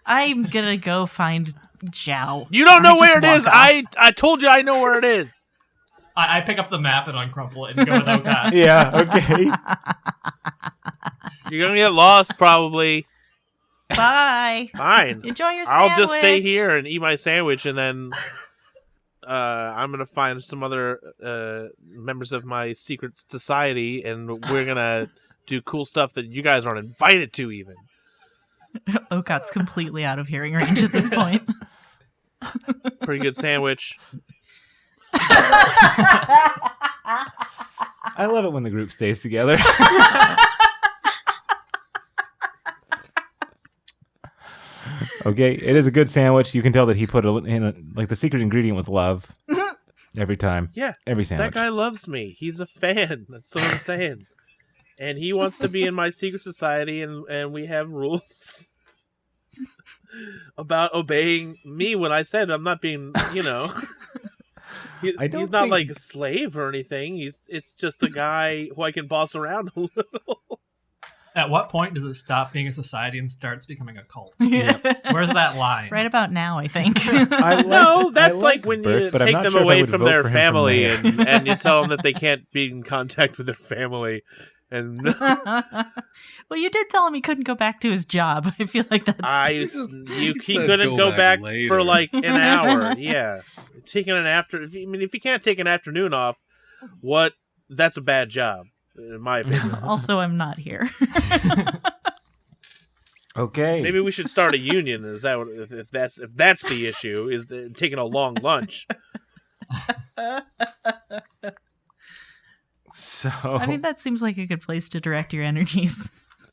I'm gonna go find Zhao. You don't know Or where just it is. walk off. I told you I know where it is. I pick up the map and uncrumple it and go with Okat. Yeah. Okay. You're gonna get lost probably. Bye. Fine. Enjoy your I'll sandwich. just stay here and eat my sandwich, and then I'm gonna find some other members of my secret society, and we're gonna do cool stuff that you guys aren't invited to even. Okat's completely out of hearing range at this point. Pretty good sandwich. I love it when the group stays together. Okay, it is a good sandwich. You can tell that he put like the secret ingredient was love. Every time. Yeah, Every sandwich. that guy loves me. He's a fan. That's what I'm saying. And he wants to be in my secret society, and we have rules about obeying me when I said I'm not being, he's not like a slave or anything. It's just a guy who I can boss around a little. At what point does it stop being a society and starts becoming a cult? Where's that line? Right about now, I think. No, that's I like when Burke, you but I'm take not them sure if I away would from vote their for him family mayor. and you tell them that they can't be in contact with their family. And Well, you did tell him he couldn't go back to his job. I feel like that's. he said couldn't go go back back later. for like an hour. Yeah, taking an after. If you can't take an afternoon off, that's a bad job, in my opinion. Also, I'm not here. Okay. Maybe we should start a union. Is that if that's the issue? Is taking a long lunch? So I mean, that seems like a good place to direct your energies.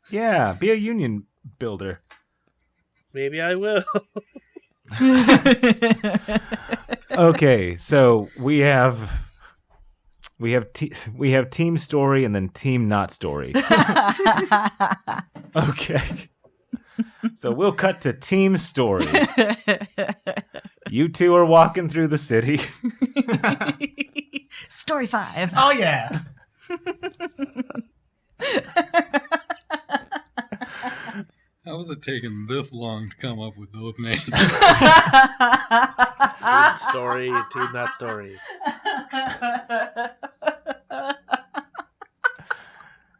yeah, be a union builder. Maybe I will. Okay, so we have team story and then team not story. Okay. So we'll cut to team story. You two are walking through the city. Story 5. Oh yeah. How was it taking this long to come up with those names? Story, team, not story.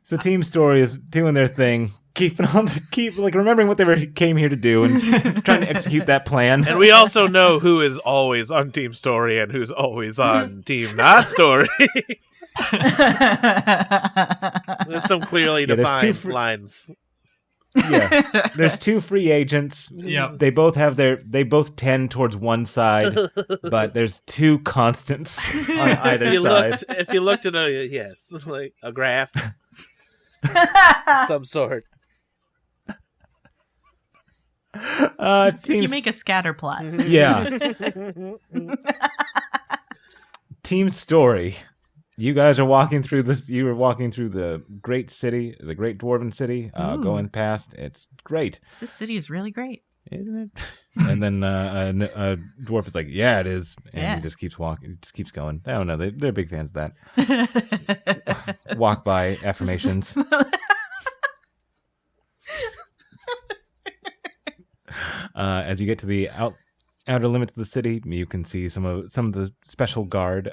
So team story is doing their thing, keep remembering what they came here to do and trying to execute that plan. And we also know who is always on Team Story and who's always on Team Not Story. There's some clearly Yeah, there's defined two lines. Yeah. There's 2 free agents. Yep. They both tend towards one side, but there's 2 constants on either side. If you looked at like a graph, some sort. If Team, you make a scatter plot. yeah. Team story. You guys are walking through this. You are walking through the great city, the great dwarven city, Ooh. going past. It's great. This city is really great. isn't it? And then a dwarf is like, yeah, it is. And Yeah. he just keeps walking, just keeps going. I don't know. They're big fans of that. Walk by affirmations. As you get to the outer limits of the city, you can see some of the special guard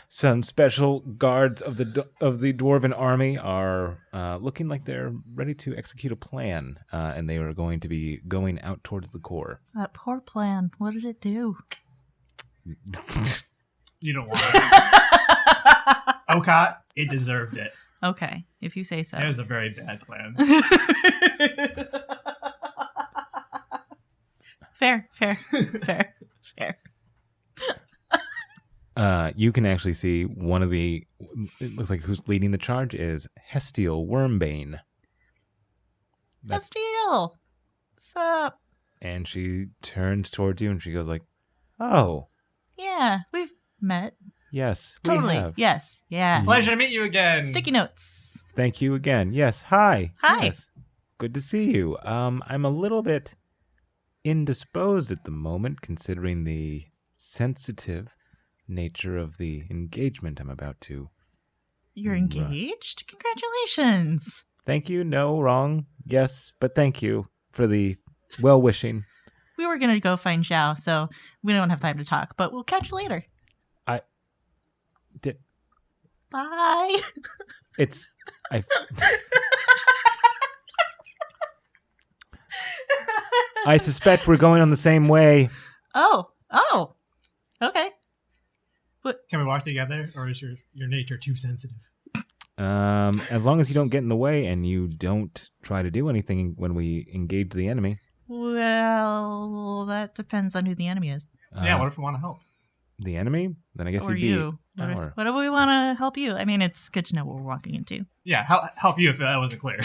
some special guards of the dwarven army are looking like they're ready to execute a plan, and they are going to be going out towards the core. That poor plan. What did it do? You don't want it. Okot, it deserved it. Okay, if you say so. That was a very bad plan. Fair. You can actually see one of it looks like who's leading the charge is Hestille Wormbane. Hestille! What's up? And she turns towards you and she goes like, "Oh, Yeah, we've met. yes, Totally. we have. Yes. Yeah. Pleasure to meet you again. Sticky notes. Thank you again. Yes, hi. Hi. Yes. Good to see you. I'm a little bit indisposed at the moment, considering the sensitive nature of the engagement I'm about to. You're engaged? Congratulations. Thank you. No, wrong. Yes, but thank you for the well-wishing. We were going to go find Xiao, so we don't have time to talk, but we'll catch you later. Did Bye. it's I. I suspect we're going on the same way. Oh. Okay. Can we walk together, or is your nature too sensitive? As long as you don't get in the way and you don't try to do anything when we engage the enemy. Well, that depends on who the enemy is. Yeah, what if we want to help? The enemy? Then I guess Or you'd be you. What if we want to help you? I mean, it's good to know what we're walking into. Yeah, help you if that wasn't clear.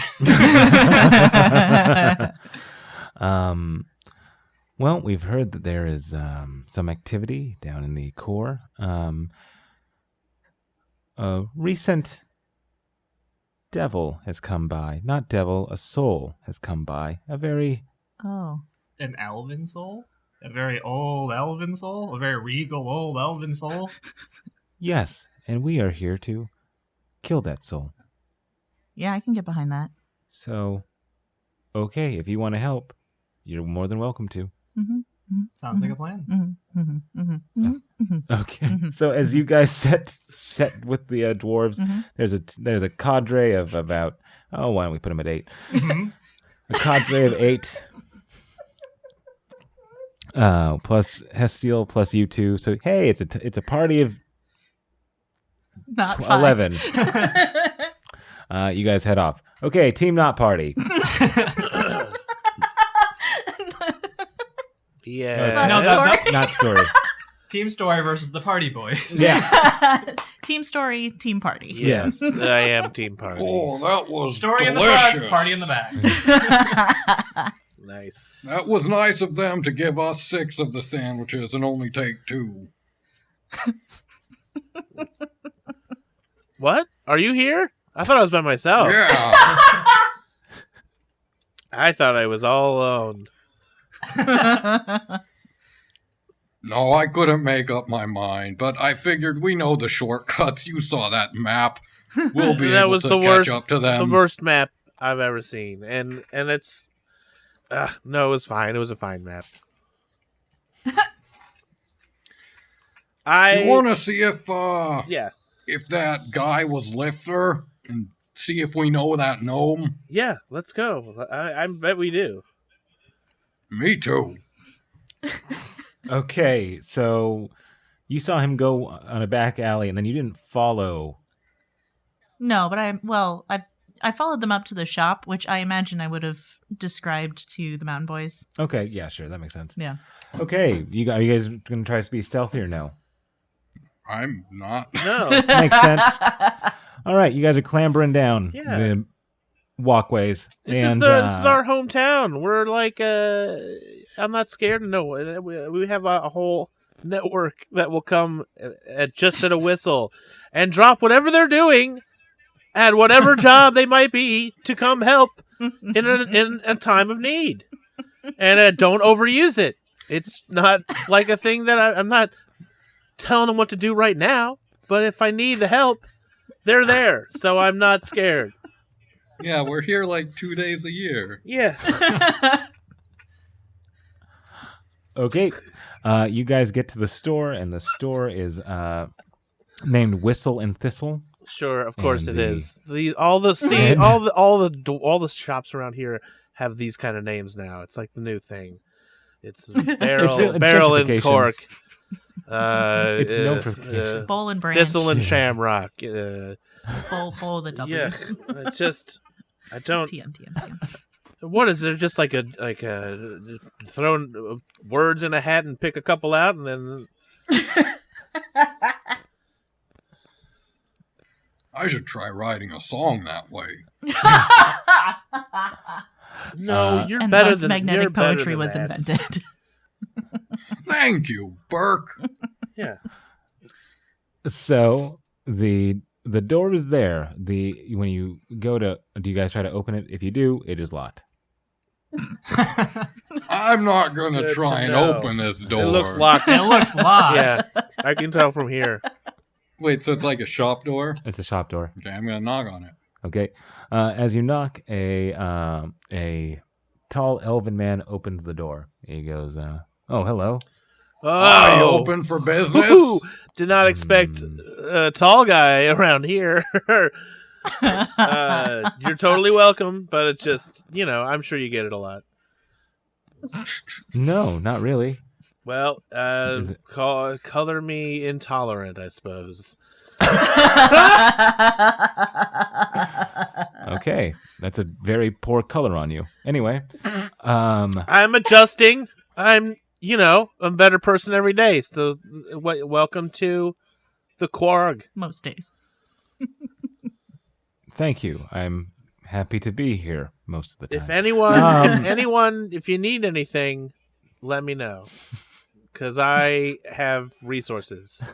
Well, we've heard that there is some activity down in the core. A recent devil has come by. Not devil, a soul has come by. A very... Oh. An elven soul? A very old elven soul? A very regal old elven soul? Yes, and we are here to kill that soul. Yeah, I can get behind that. So, okay, if you want to help, you're more than welcome to. Sounds like a plan. Okay. So as you guys set with the dwarves, there's a cadre of about why don't we put them at 8? A cadre of 8. Plus Hestille, plus you two. So hey, it's a party of Not 5. 11. You guys head off. Okay, team not party. Yeah. Not story. Team story versus the party boys. Yeah. Team story, team party. Yes, I am team party. Oh, that was Story delicious. in the front, party in the back. Nice. That was nice of them to give us 6 of the sandwiches and only take 2. What? Are you here? I thought I was by myself. Yeah. I thought I was all alone. No, I couldn't make up my mind, but I figured we know the shortcuts. You saw that map. We'll be That able was to the catch worst, up to the them. worst map I've ever seen, and it's no, it was fine. It was a fine map. You want to see if Yeah, if that guy was Lifter and see if we know that gnome? yeah. Let's go. I bet we do. Me too. Okay, so you saw him go on a back alley, and then you didn't follow. No, but I followed them up to the shop, which I imagine I would have described to the Mountain Boys. Okay, yeah, sure, that makes sense. Yeah. Okay, are you guys going to try to be stealthy or no? I'm not. No. Makes sense. All right, you guys are clambering down Yeah. the walkways. This and is our hometown. We're like, I'm not scared. No, we have a whole network that will come just at a whistle and drop whatever they're doing at whatever job they might be to come help in a time of need. and don't overuse it. It's not like a thing that I'm not telling them what to do right now. But if I need the help, they're there, so I'm not scared. Yeah, we're here like 2 days a year. Yeah. Okay. You guys get to the store, and the store is named Whistle and Thistle. Sure, of course And it is. All the shops around here have these kind of names now. It's like the new thing. It's barrel and gentrification. cork. It's known for Bowl and branch. Thistle and shamrock. Bowl the W. Yeah, I don't. TM. What is there? Just like a throwing words in a hat and pick a couple out, and then I should try writing a song that way. no, you're And better thus than magnetic you're better poetry than was that. invented. Thank you, Burke. Yeah. So the door is there. When you go to, do you guys try to open it? If you do, it is locked. I'm not going to Good try to and know. open this door. It looks locked. It looks locked. Yeah, I can tell from here. Wait, so it's like a shop door? It's a shop door. Okay, I'm going to knock on it. Okay. As you knock, a tall elven man opens the door. He goes, "Oh, hello." Are you Oh, open for business? Ooh, did not expect a tall guy around here. You're totally welcome, but it's just, I'm sure you get it a lot. No, not really. Well, Is it- color me intolerant, I suppose. Okay, that's a very poor color on you. Anyway, I'm adjusting. I'm a better person every day. So, welcome to the Quarg. Most days. thank you. I'm happy to be here most of the time. If you need anything, let me know, because I have resources.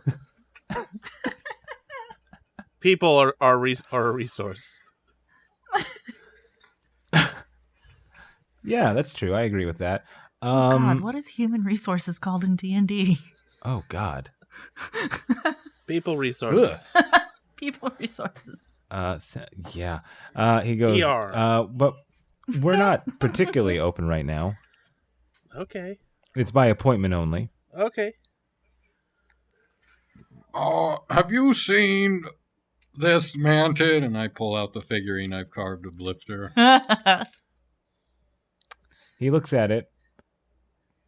People are a resource. Yeah, that's true. I agree with that. God, what is human resources called in D&D? Oh God. People resources. People resources. Yeah. He goes. ER. But we're not particularly open right now. Okay. It's by appointment only. Okay. Have you seen this manted? And I pull out the figurine I've carved of Lifter. He looks at it,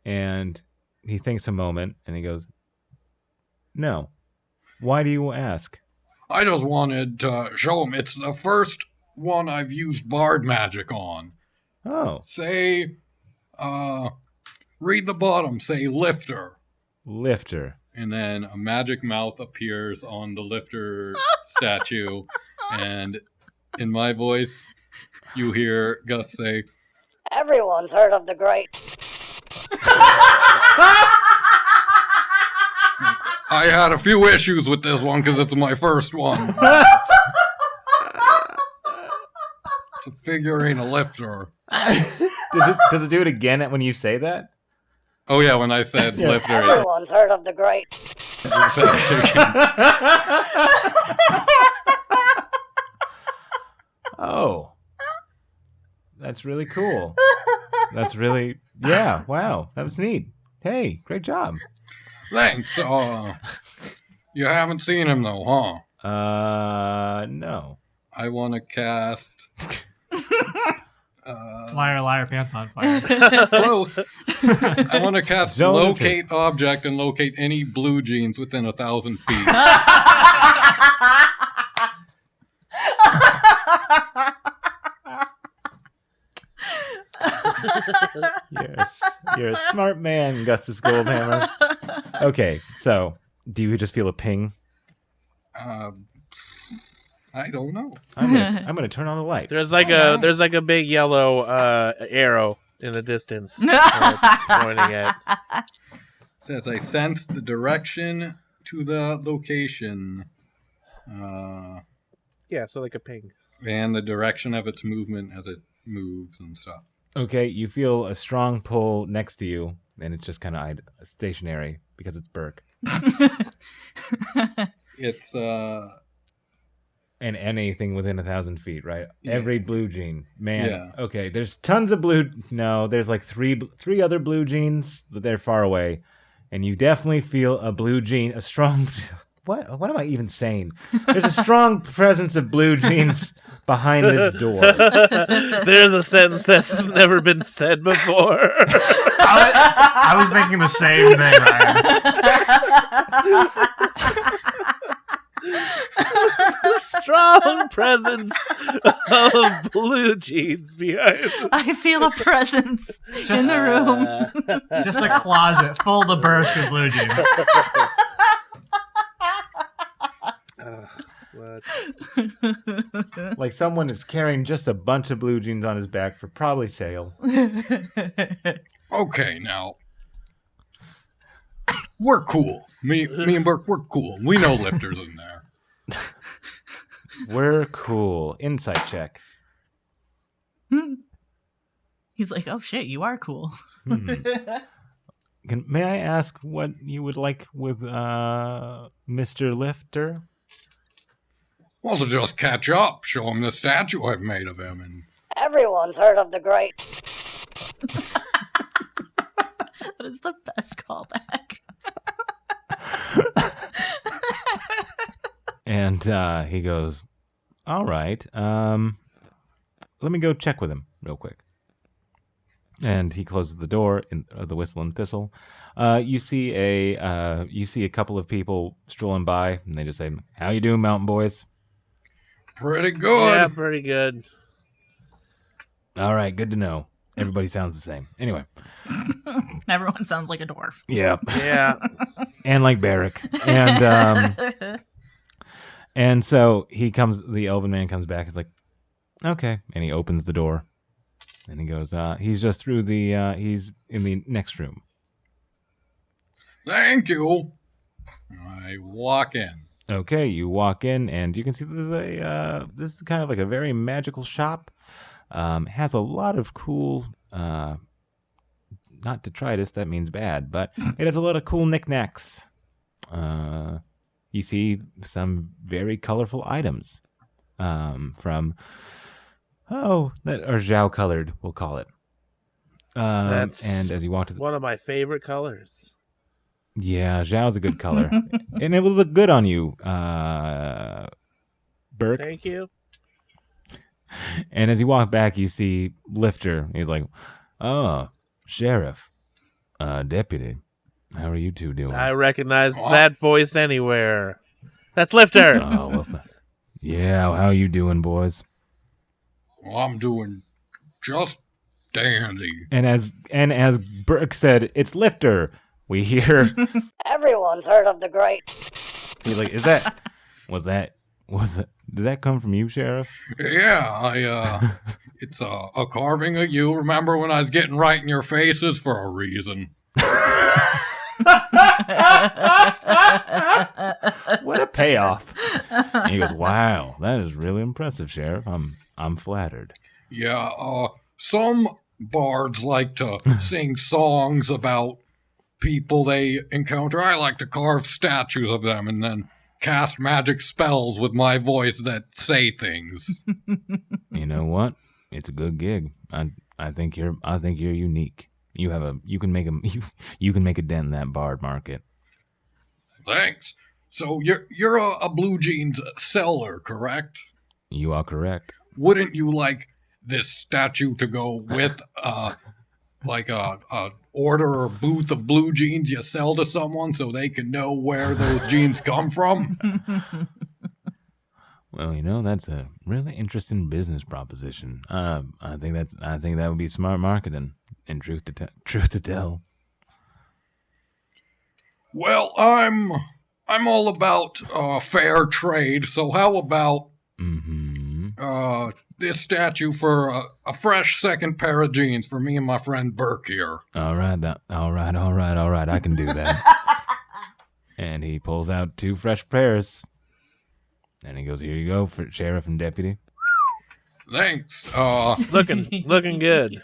and he thinks a moment, and he goes, "No. Why do you ask?" I just wanted to show him it's the first one I've used bard magic on. Oh, Say, read the bottom, say Lifter. Lifter. And then a magic mouth appears on the Lifter statue. And in my voice, you hear Gus say, Everyone's heard of the great. I had a few issues with this one because it's my first one. It's a figurine, a Lifter. Does it do it again when you say that? Oh yeah, when I said Lifter, Everyone's heard of the great. Oh. That's really cool. That's really, yeah, wow. That was neat. Hey, great job. Thanks. You haven't seen him though, huh? No. I want to cast. Liar, liar, pants on fire. Close. I want to cast Zone of locate object and locate any blue jeans within 1,000 feet. You're a smart man, Gustus Goldhammer. Okay, so do you just feel a ping? I don't know. I'm gonna turn on the light. There's like a big yellow arrow in the distance pointing at. Says I sense the direction to the location, Yeah, so like a ping. and the direction of its movement as it moves and stuff. Okay, you feel a strong pull next to you, and it's just kind of stationary because it's Burke. It's And anything within 1,000 feet, right? Yeah. Every blue jean, man. Yeah. Okay, there's tons of blue. No, there's like three other blue jeans, but they're far away, and you definitely feel a blue jean, a strong. What am I even saying? There's a strong presence of blue jeans behind this door. There's a sentence that's never been said before. I was thinking the same thing, Ryan. Strong presence of blue jeans behind. I feel a presence in the room. Just a closet full of burst of blue jeans. What? Like someone is carrying just a bunch of blue jeans on his back for probably sale. okay. Now we're cool. Me and Burke, we're cool. We know lifters in there. We're cool. Insight check. He's like, oh shit, you are cool. May I ask what you would like with Mr. Lifter? Well, to just catch up, show him the statue I've made of him, and Everyone's heard of the great. That is the best callback. And he goes, all right, let me go check with him real quick. And he closes the door in the Whistle and Thistle. You see a couple of people strolling by, and they just say, how you doing, mountain boys? pretty good. Yeah, pretty good. All right, good to know. Everybody sounds the same. Anyway. Everyone sounds like a dwarf. Yeah. Yeah. And like Barrick. And so the elven man comes back. He's like, okay. And he opens the door. And he goes, he's just through he's in the next room. Thank you. I walk in. Okay, you walk in, and you can see this is kind of like a very magical shop. Has a lot of cool, not detritus, that means bad, but it has a lot of cool knickknacks. You see some very colorful items that are Zhao colored, we'll call it. That's and as you walk to one of my favorite colors. Yeah, Zhao's a good color. And it will look good on you, Burke. Thank you. And as you walk back, you see Lifter. He's like, oh, Sheriff, Deputy, how are you two doing? I recognize that voice anywhere. That's Lifter. Oh, well, yeah, how are you doing, boys? Well, I'm doing just dandy. And as Burke said, it's Lifter. We hear. Everyone's heard of the great. He's like, did that come from you, Sheriff? Yeah, it's a carving of you. Remember when I was getting right in your faces for a reason? What a payoff. And he goes, wow, that is really impressive, Sheriff. I'm flattered. Yeah, some bards like to sing songs about people they encounter. I like to carve statues of them and then cast magic spells with my voice that say things. You know what? It's a good gig. I think you're unique. You can make a dent in that bard market. Thanks. So you're a blue jeans seller, correct? You are correct. Wouldn't you like this statue to go with like a order or booth of blue jeans you sell to someone so they can know where those jeans come from? Well, that's a really interesting business proposition. I think that would be smart marketing. And truth to tell. Well, I'm all about fair trade. So how about this statue for a fresh second pair of jeans for me and my friend Burke here? All right. I can do that. And he pulls out 2 fresh pairs. And he goes, here you go, for Sheriff and Deputy. Thanks. Looking good.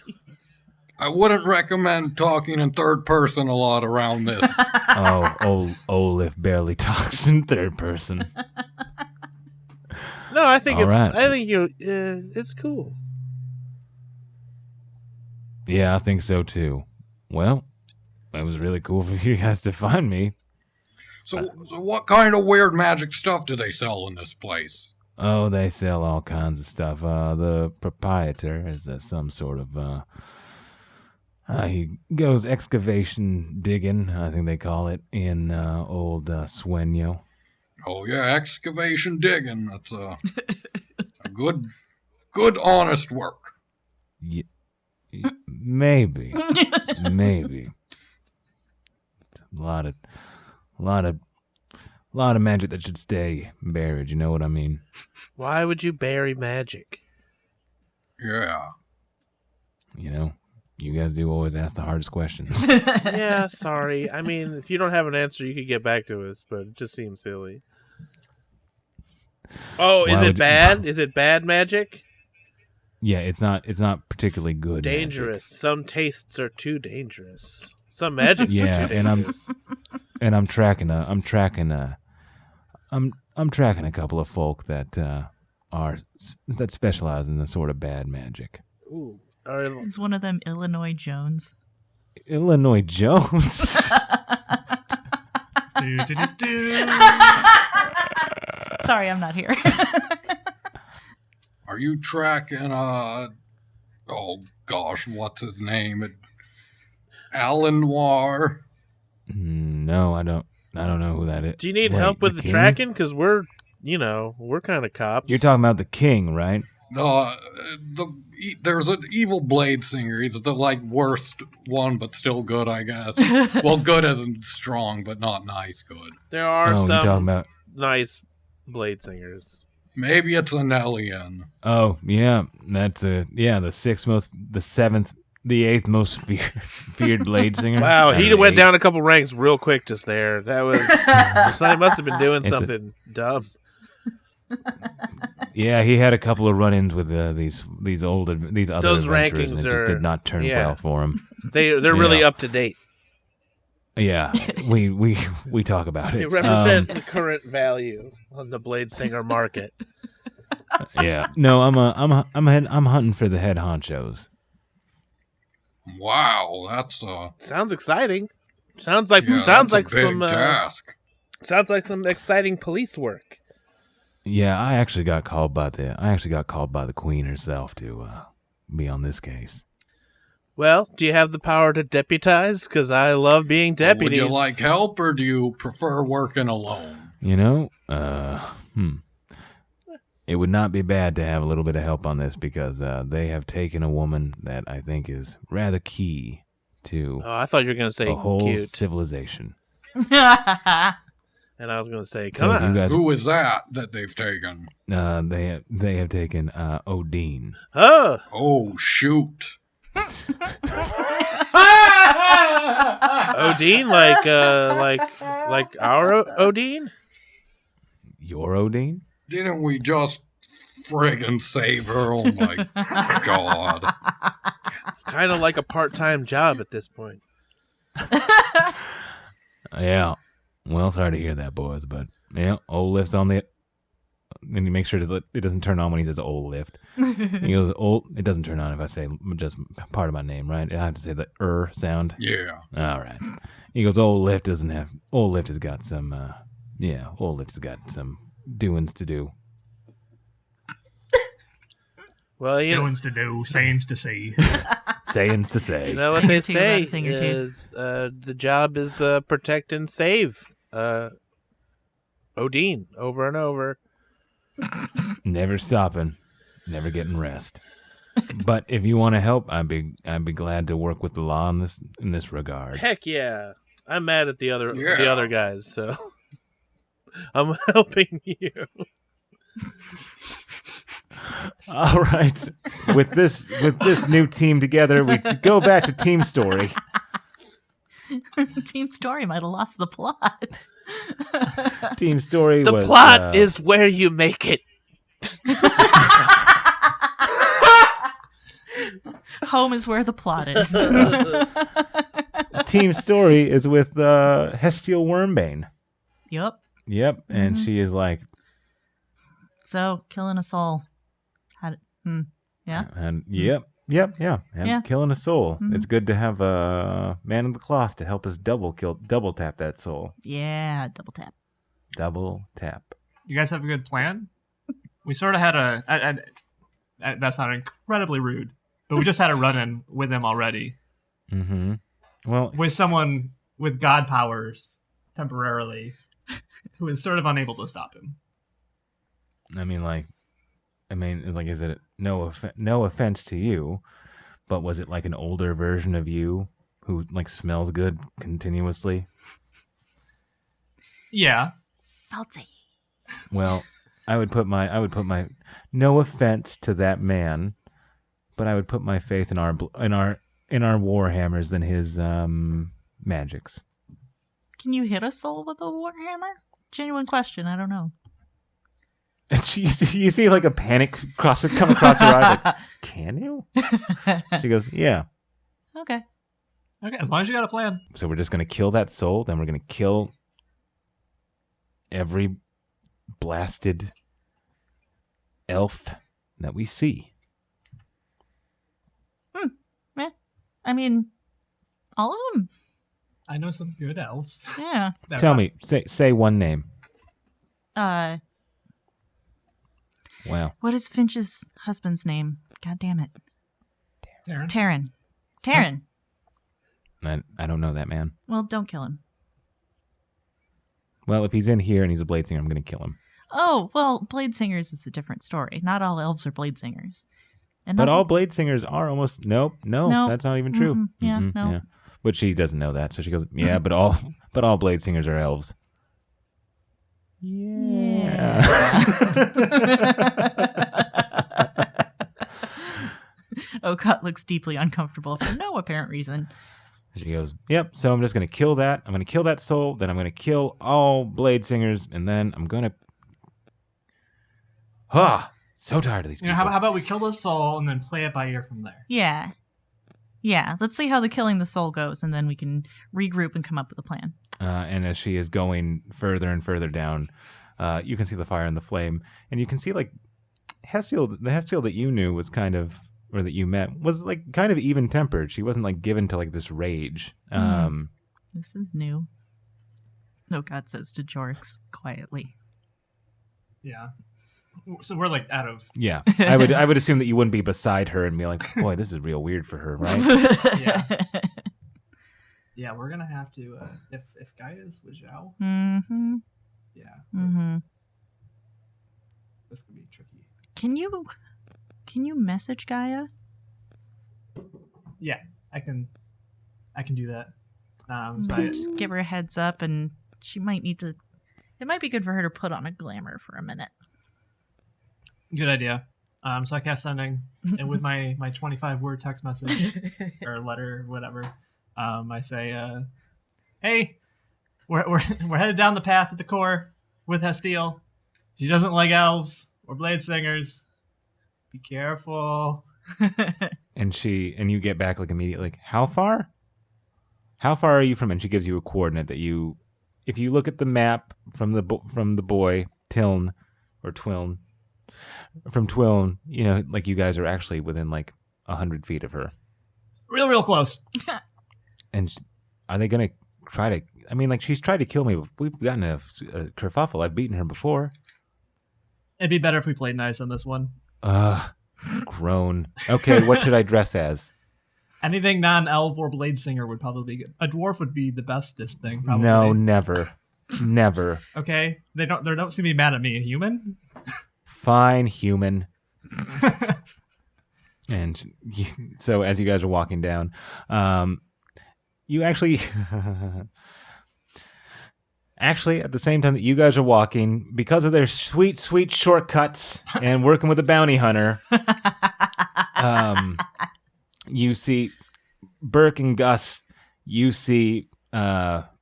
I wouldn't recommend talking in third person a lot around this. Oh, Olaf barely talks in third person. No, I think All right. I think it's cool. Yeah, I think so too. Well, it was really cool for you guys to find me. So what kind of weird magic stuff do they sell in this place? Oh, they sell all kinds of stuff. The proprietor is some sort of he goes excavation digging, I think they call it, in old Sueño. Oh yeah, excavation digging. That's a good honest work. Maybe. Maybe. A lot of magic that should stay buried, you know what I mean? Why would you bury magic? Yeah. You know, you guys do always ask the hardest questions. Yeah, sorry. I mean, if you don't have an answer, you could get back to us, but it just seems silly. Oh, is it bad? Is it bad magic? Yeah, it's not particularly good. Dangerous. Magic. Some tastes are too dangerous. Some magic's too dangerous. I'm tracking a couple of folk that specialize in the sort of bad magic. Ooh. Is one of them Illinois Jones? Illinois Jones. Sorry, I'm not here. Are you tracking oh gosh, what's his name? Alan Noir? No, I don't know who that is. Do you need help with the tracking? Because we're kind of cops. You're talking about the king, right? There's an evil blade singer. He's the worst one, but still good, I guess. Well, good as in strong, but not nice good. There are some talking about... nice blade singers. Maybe it's an alien. Oh yeah, that's the eighth most feared blade singer. Wow, he went down a couple ranks real quick just there. That was he must have been doing something dumb. Yeah, he had a couple of run-ins with these other Those adventurers, rankings and it just did not turn well for him. They're really up to date. Yeah, we talk about it. They represent the current value on the blade singer market. Yeah, no, I'm hunting for the head honchos. Wow, that's sounds exciting. Sounds like big task. Sounds like some exciting police work. Yeah, I actually got called by the queen herself to be on this case. Well, do you have the power to deputize? Because I love being deputies. Would you like help, or do you prefer working alone? You know, it would not be bad to have a little bit of help on this, because they have taken a woman that I think is rather key to I thought you were going to say a whole cute. civilization. And I was going to say, come on. Who is that they've taken? They have taken Odin. Oh, shoot. Odin, like our Odin? Your Odin? Didn't we just friggin' save her? Oh my god. It's kind of like a part-time job at this point. Yeah. Well, sorry to hear that, boys, but yeah, old lift's on the. And you make sure it doesn't turn on when he says old lift. He goes old. It doesn't turn on if I say just part of my name, right? I have to say the sound. Yeah. All right. He goes, old lift has got some. Old lift has got some doings to do. Well, doings to do, sayings to say. Sayings to say. You know what they say is the job is to protect and save Odin over and over. Never stopping, never getting rest. But if you want to help, I'd be glad to work with the law in this regard. Heck yeah. I'm mad at the other guys, so I'm helping you. All right. With this new team together, we go back to Team Story. Team Story might have lost the plot. Team Story the was... plot is where you make it. Home is where the plot is. Team story is with Hestille Wormbane. Yep. Yep, and she is like, So, killing a soul. Yeah. and yep, and Yeah. killing a soul. It's good to have a man of the cloth to help us double tap that soul. Yeah, double tap. Double tap. You guys have a good plan? We sort of had that's not incredibly rude, but we just had a run-in with him already. Mm-hmm. Well, With someone with god powers, temporarily, who is sort of unable to stop him. is it no offense to you, but was it like an older version of you who like smells good continuously? Yeah. Salty. Well, I would put my no offense to that man, but I would put my faith in our warhammers than his magics. Can you hit a soul with a warhammer? Genuine question. I don't know. And you see like a panic come across her eye. Like, can you? She goes, yeah. Okay. Okay, as long as you got a plan. So we're just gonna kill that soul. Then we're gonna kill every blasted elf that we see. I mean, all of them. I know some good elves. Yeah. Tell me, say one name. What Wow. is Finch's husband's name? God damn it. Taryn. Taryn. I don't know that man. Well, don't kill him. Well, if he's in here and he's a blade singer, I'm going to kill him. Oh, well, Blade Singers is a different story. Not all elves are Blade Singers. And But not- all blade singers are almost no, Nope. that's not even true. Mm-mm. Yeah, no. Yeah. But she doesn't know that, so she goes, yeah, but all blade singers are elves. Yeah. Okat looks deeply uncomfortable for no apparent reason. She goes, yep, so I'm just going to kill that. I'm going to kill that soul, then I'm going to kill all blade singers, and then I'm going to... So tired of these You know, people. how about we kill the soul and then play it by ear from there? Yeah. Yeah, let's see how the killing the soul goes, and then we can regroup and come up with a plan. And as she is going further and further down, you can see the fire and the flame, and you can see like the Hestille that you knew was kind of, or that you met, was like kind of even tempered. She wasn't like given to like this rage. This is new. Okat says to Jorix quietly. Yeah. So we're like out of... Yeah, I would assume that you wouldn't be beside her and be like, boy, this is real weird for her, right? Yeah. Yeah, we're going to have to... if Gaia is with Zhao... Mm-hmm. Yeah. Mm-hmm. This could be tricky. Can you message Gaia? Yeah, I can do that. So I, Just give her a heads up, and she might need to... It might be good for her to put on a glamour for a minute. good idea. So I cast sending, and with my 25-word text message or letter, whatever, I say, "Hey, we're headed down the path at the core with Hestille. She doesn't like elves or blade singers. Be careful." And you get back like immediately, like, how far? How far are you from? And she gives you a coordinate that you, if you look at the map from the boy Tiln or Twiln, from Twiln, you know, like you guys are actually within like 100 feet of her. Real close. And are they gonna try to? I mean, like she's tried to kill me. We've gotten a kerfuffle. I've beaten her before. It'd be better if we played nice on this one. Groan. Okay, what should I dress as? Anything non-elf or blade singer would probably be good. A dwarf would be the bestest thing. Probably. No, never. Okay, they don't seem to be mad at me. A human? Fine, human. And so as you guys are walking down, you actually at the same time that you guys are walking, because of their sweet shortcuts and working with a bounty hunter, you see Burke and Gus, you see Gaia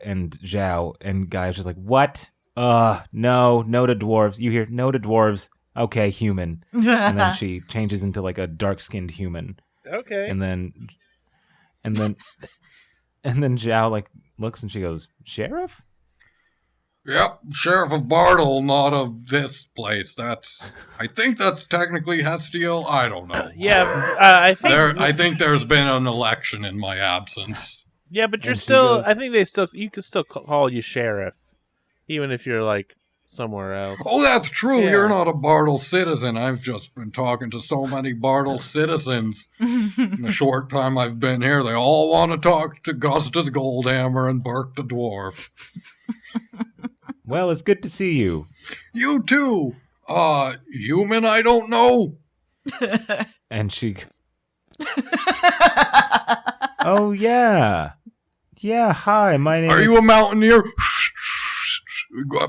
and Zhao, and Gaia's just like, what? No to dwarves. You hear, no to dwarves. okay, human. And then she changes into like a dark-skinned human. Okay. And then Zhao like looks and she goes, "Sheriff?" Yep, Sheriff of Bartoll, not of this place. I think that's technically Hestille. I don't know. Yeah, I think there's been an election in my absence. Yeah, but you're And she still. goes- I think you can still call you sheriff, even if you're like somewhere else. Oh, that's true. Yeah. You're not a Bartoll citizen. I've just been talking to so many Bartoll citizens in the short time I've been here. They all want to talk to Gustus Goldhammer and Burke the Dwarf. Well, it's good to see you. You too. Human, I don't know. And she Oh yeah. Yeah, hi, my name Are is you a mountaineer?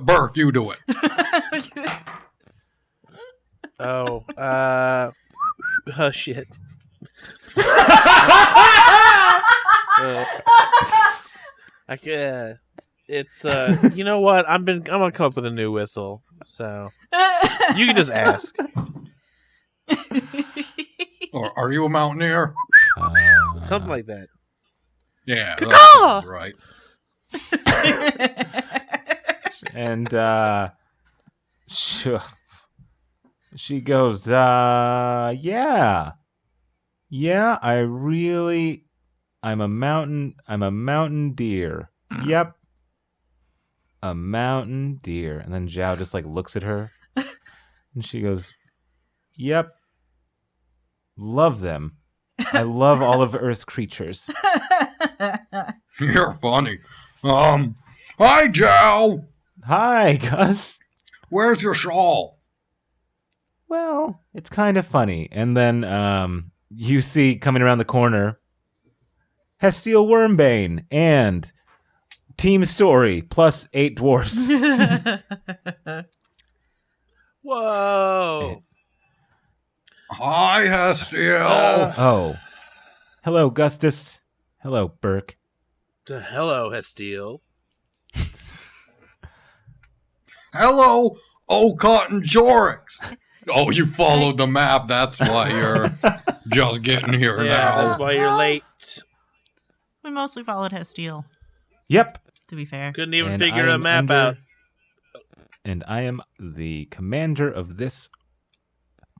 Burke, you do it. Oh, shit. It's you know what? I'm gonna come up with a new whistle, so you can just ask. Or are you a mountaineer? Something like that. Yeah, that's right. and she goes, yeah, I'm a mountain deer. Yep, a mountain deer. And then Zhao just like looks at her, and she goes, yep, love them. I love all of Earth's creatures. You're funny. Hi, Joe. Hi, Gus. Where's your shawl? Well, it's kind of funny. And then you see coming around the corner Hestille Wormbane and Team Story plus 8 dwarfs. Whoa. Hi, Hestille. Oh. Hello, Gustus. Hello, Burke. Hello, Hestille. Hello, Ocott and Jorix. Oh, you followed the map. That's why you're just getting here Yeah, now. that's why you're late. We mostly followed Hestille, Yep. to be fair. Couldn't even And figure I a am map out. And I am the commander of this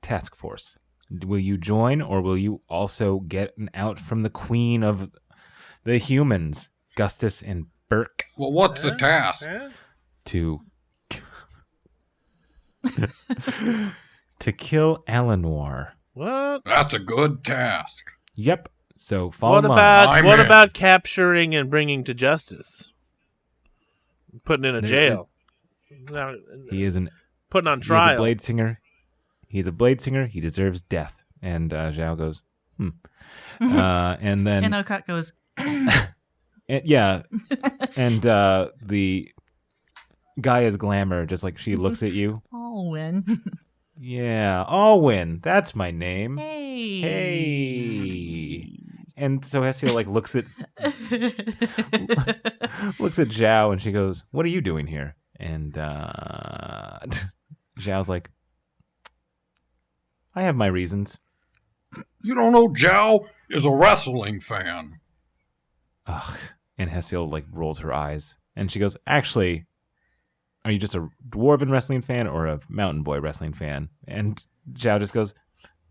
task force. Will you join, or will you also get an out from the queen of the humans, Gustus and Burke, Well, what's the task? to to kill Alanwar? What? That's a good task. Yep. So follow What mine. about I'm in. capturing and bringing to justice? Putting in a jail. No, He is putting on He's a trial. blade singer. He's a blade singer. He deserves death. And Zhao goes, and then And Ocott goes, yeah, and the Gaia's glamour, just like she looks at you. I'll win. Yeah, Alwyn, that's my name. Hey. Hey. And so Hestille like looks at Zhao, and she goes, "What are you doing here?" And Zhao's like, "I have my reasons." You don't know Zhao is a wrestling fan. Ugh. And Hestille like rolls her eyes, and she goes, "Actually, are you just a dwarven wrestling fan or a mountain boy wrestling fan?" And Zhao just goes,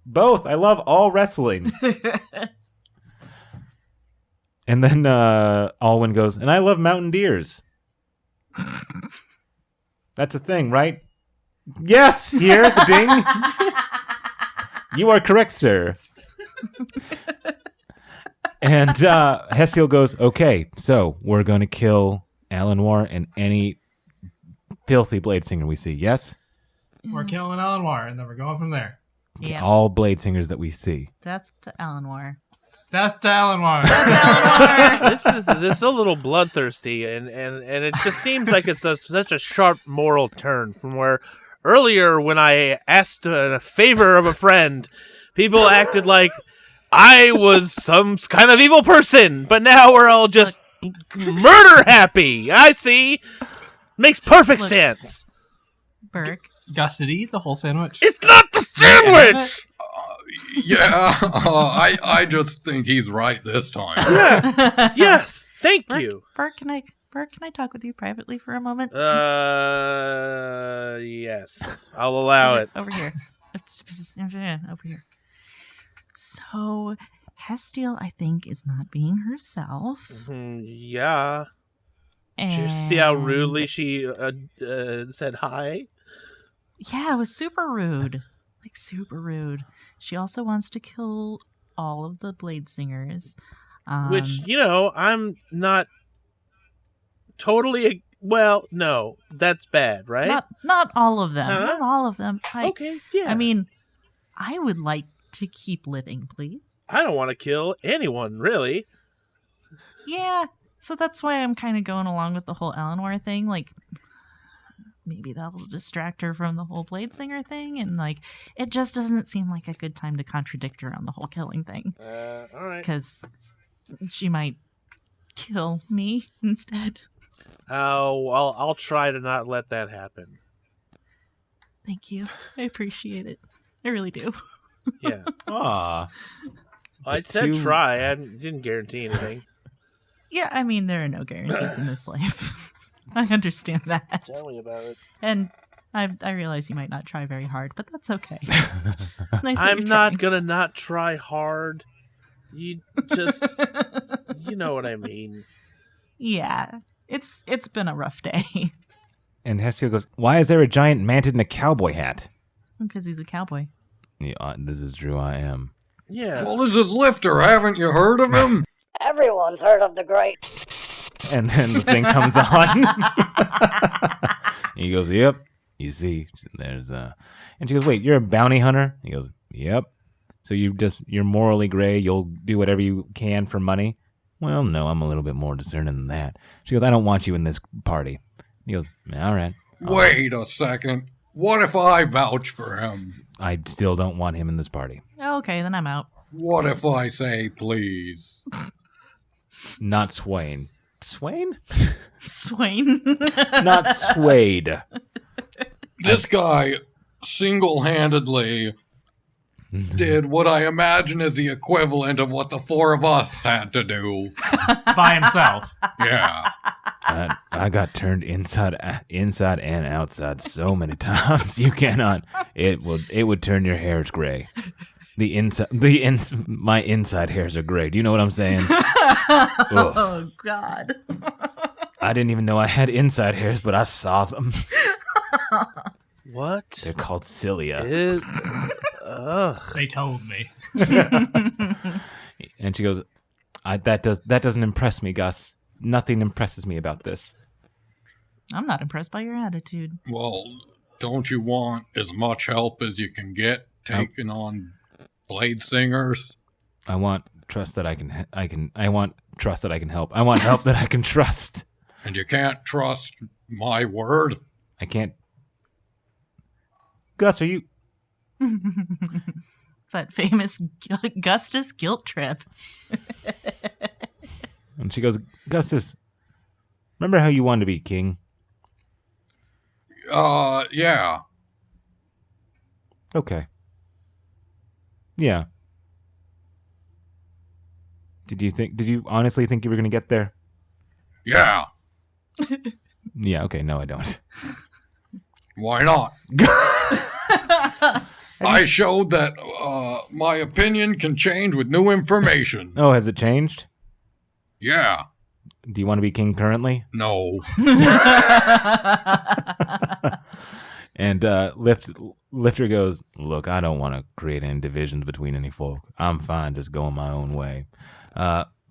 "Both. I love all wrestling." And then Alwyn goes, "And I love mountain deers." That's a thing, right? Yes, here at the ding. You are correct, sir. And Hestille goes, "Okay, so we're going to kill Alanwar and any filthy blade singer we see, yes?" We're killing Alanwar, and then we're going from there. Yeah, All blade singers that we see. that's to Alanwar. Death to Alanwar. This is a little bloodthirsty, and it just seems like it's such a sharp moral turn from where earlier when I asked a favor of a friend, people acted like I was some kind of evil person, but now we're all just murder happy. I see. Makes perfect Look. sense. Burke, Gus, did he eat the whole sandwich? It's not the sandwich! Yeah, I just think he's right this time. Yeah. Yes. Thank Bert, you. Bert, can I talk with you privately for a moment? Yes. I'll allow it. Over here. Over here. So, Hestille, I think, is not being herself. Yeah. And Did you see how rudely she said hi? Yeah, it was super rude. Like, super rude. She also wants to kill all of the Blade Singers. Which, I'm not totally... Well, no. That's bad, right? Not all of them. Huh? Not all of them. Okay, yeah. I mean, I would like to keep living, please. I don't want to kill anyone, really. Yeah, so that's why I'm kind of going along with the whole Eleanor thing. Like, maybe that will distract her from the whole Blade Singer thing. And, like, it just doesn't seem like a good time to contradict her on the whole killing thing. All right. Because she might kill me instead. Oh, well, I'll try to not let that happen. Thank you. I appreciate it. I really do. Yeah. Aw. I said try. I didn't guarantee anything. Yeah, I mean, there are no guarantees in this life. I understand that. Tell me about it. And I realize you might not try very hard, but that's okay. It's nice that I'm you're not trying. gonna not try hard. You just, you know what I mean. Yeah, it's been a rough day. And Hestille goes, "Why is there a giant mantis in a cowboy hat?" Because he's a cowboy. Yeah, this is true. I am. Yeah. Well, this is Lifter. Haven't you heard of him? Everyone's heard of the great. And then the thing comes on. He goes, "Yep. You see, there's And she goes, "Wait, you're a bounty hunter?" He goes, "Yep. So you're morally gray. You'll do whatever you can for money." "Well, no, I'm a little bit more discerning than that." She goes, "I don't want you in this party." He goes, "All right." Wait a second. What if I vouch for him? "I still don't want him in this party." Okay, then I'm out. What if I say please? Not Swain. Swain? Swain. Not Swade. This guy single-handedly did what I imagine is the equivalent of what the four of us had to do. By himself. Yeah. I got turned inside and outside so many times. You cannot. It would turn your hairs gray. My inside hairs are gray. Do you know what I'm saying? Oh God. I didn't even know I had inside hairs, but I saw them. What? They're called cilia. They told me. And she goes, that doesn't impress me, Gus. Nothing impresses me about this. I'm not impressed by your attitude. Well, don't you want as much help as you can get taking on Blade Singers? I want trust that I want trust that I can help. I want help that I can trust. And you can't trust my word? I can't. Gus, are you? It's that famous Gustus guilt trip. And she goes, "Gustus, remember how you wanted to be king?" Yeah. Okay. Yeah. Did you honestly think you were going to get there? Yeah. Yeah, okay, no, I don't. Why not? I showed that my opinion can change with new information. Oh, has it changed? Yeah. Do you want to be king currently? No. And Lifter goes, "Look, I don't want to create any divisions between any folk. I'm fine just going my own way.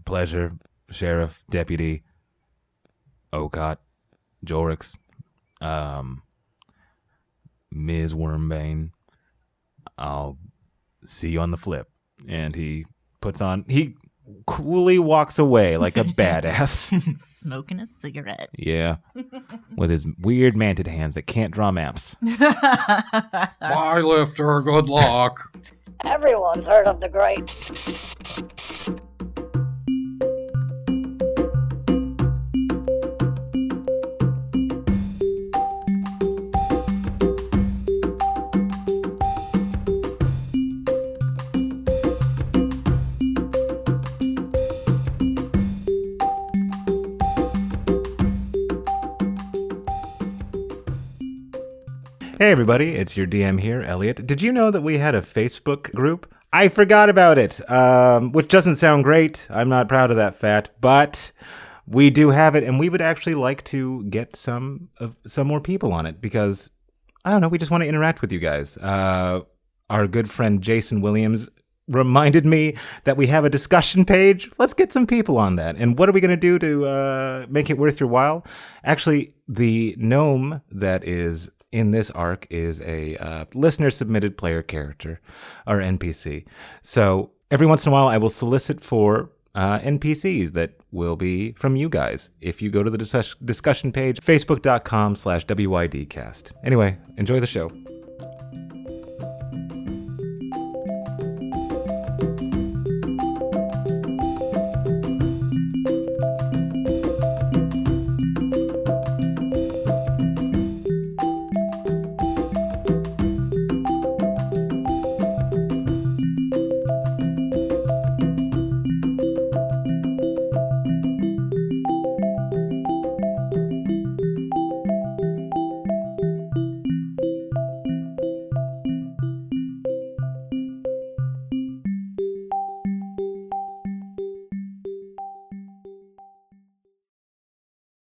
Pleasure, Sheriff, Deputy, Okot, Jorix, Ms. Wormbane. I'll see you on the flip." And he coolly walks away like a badass. Smoking a cigarette. Yeah. With his weird manted hands that can't draw maps. Bye, Lifter. Good luck. Everyone's heard of the great. Hey everybody, it's your DM here, Elliot. Did you know that we had a Facebook group? I forgot about it, which doesn't sound great. I'm not proud of that fact, but we do have it, and we would actually like to get some more people on it because, I don't know, we just want to interact with you guys. Our good friend Jason Williams reminded me that we have a discussion page. Let's get some people on that. And what are we going to do to make it worth your while? Actually, the gnome that is in this arc is a listener-submitted player character, or NPC. So every once in a while, I will solicit for NPCs that will be from you guys if you go to the discussion page, facebook.com/WYDcast. Anyway, enjoy the show.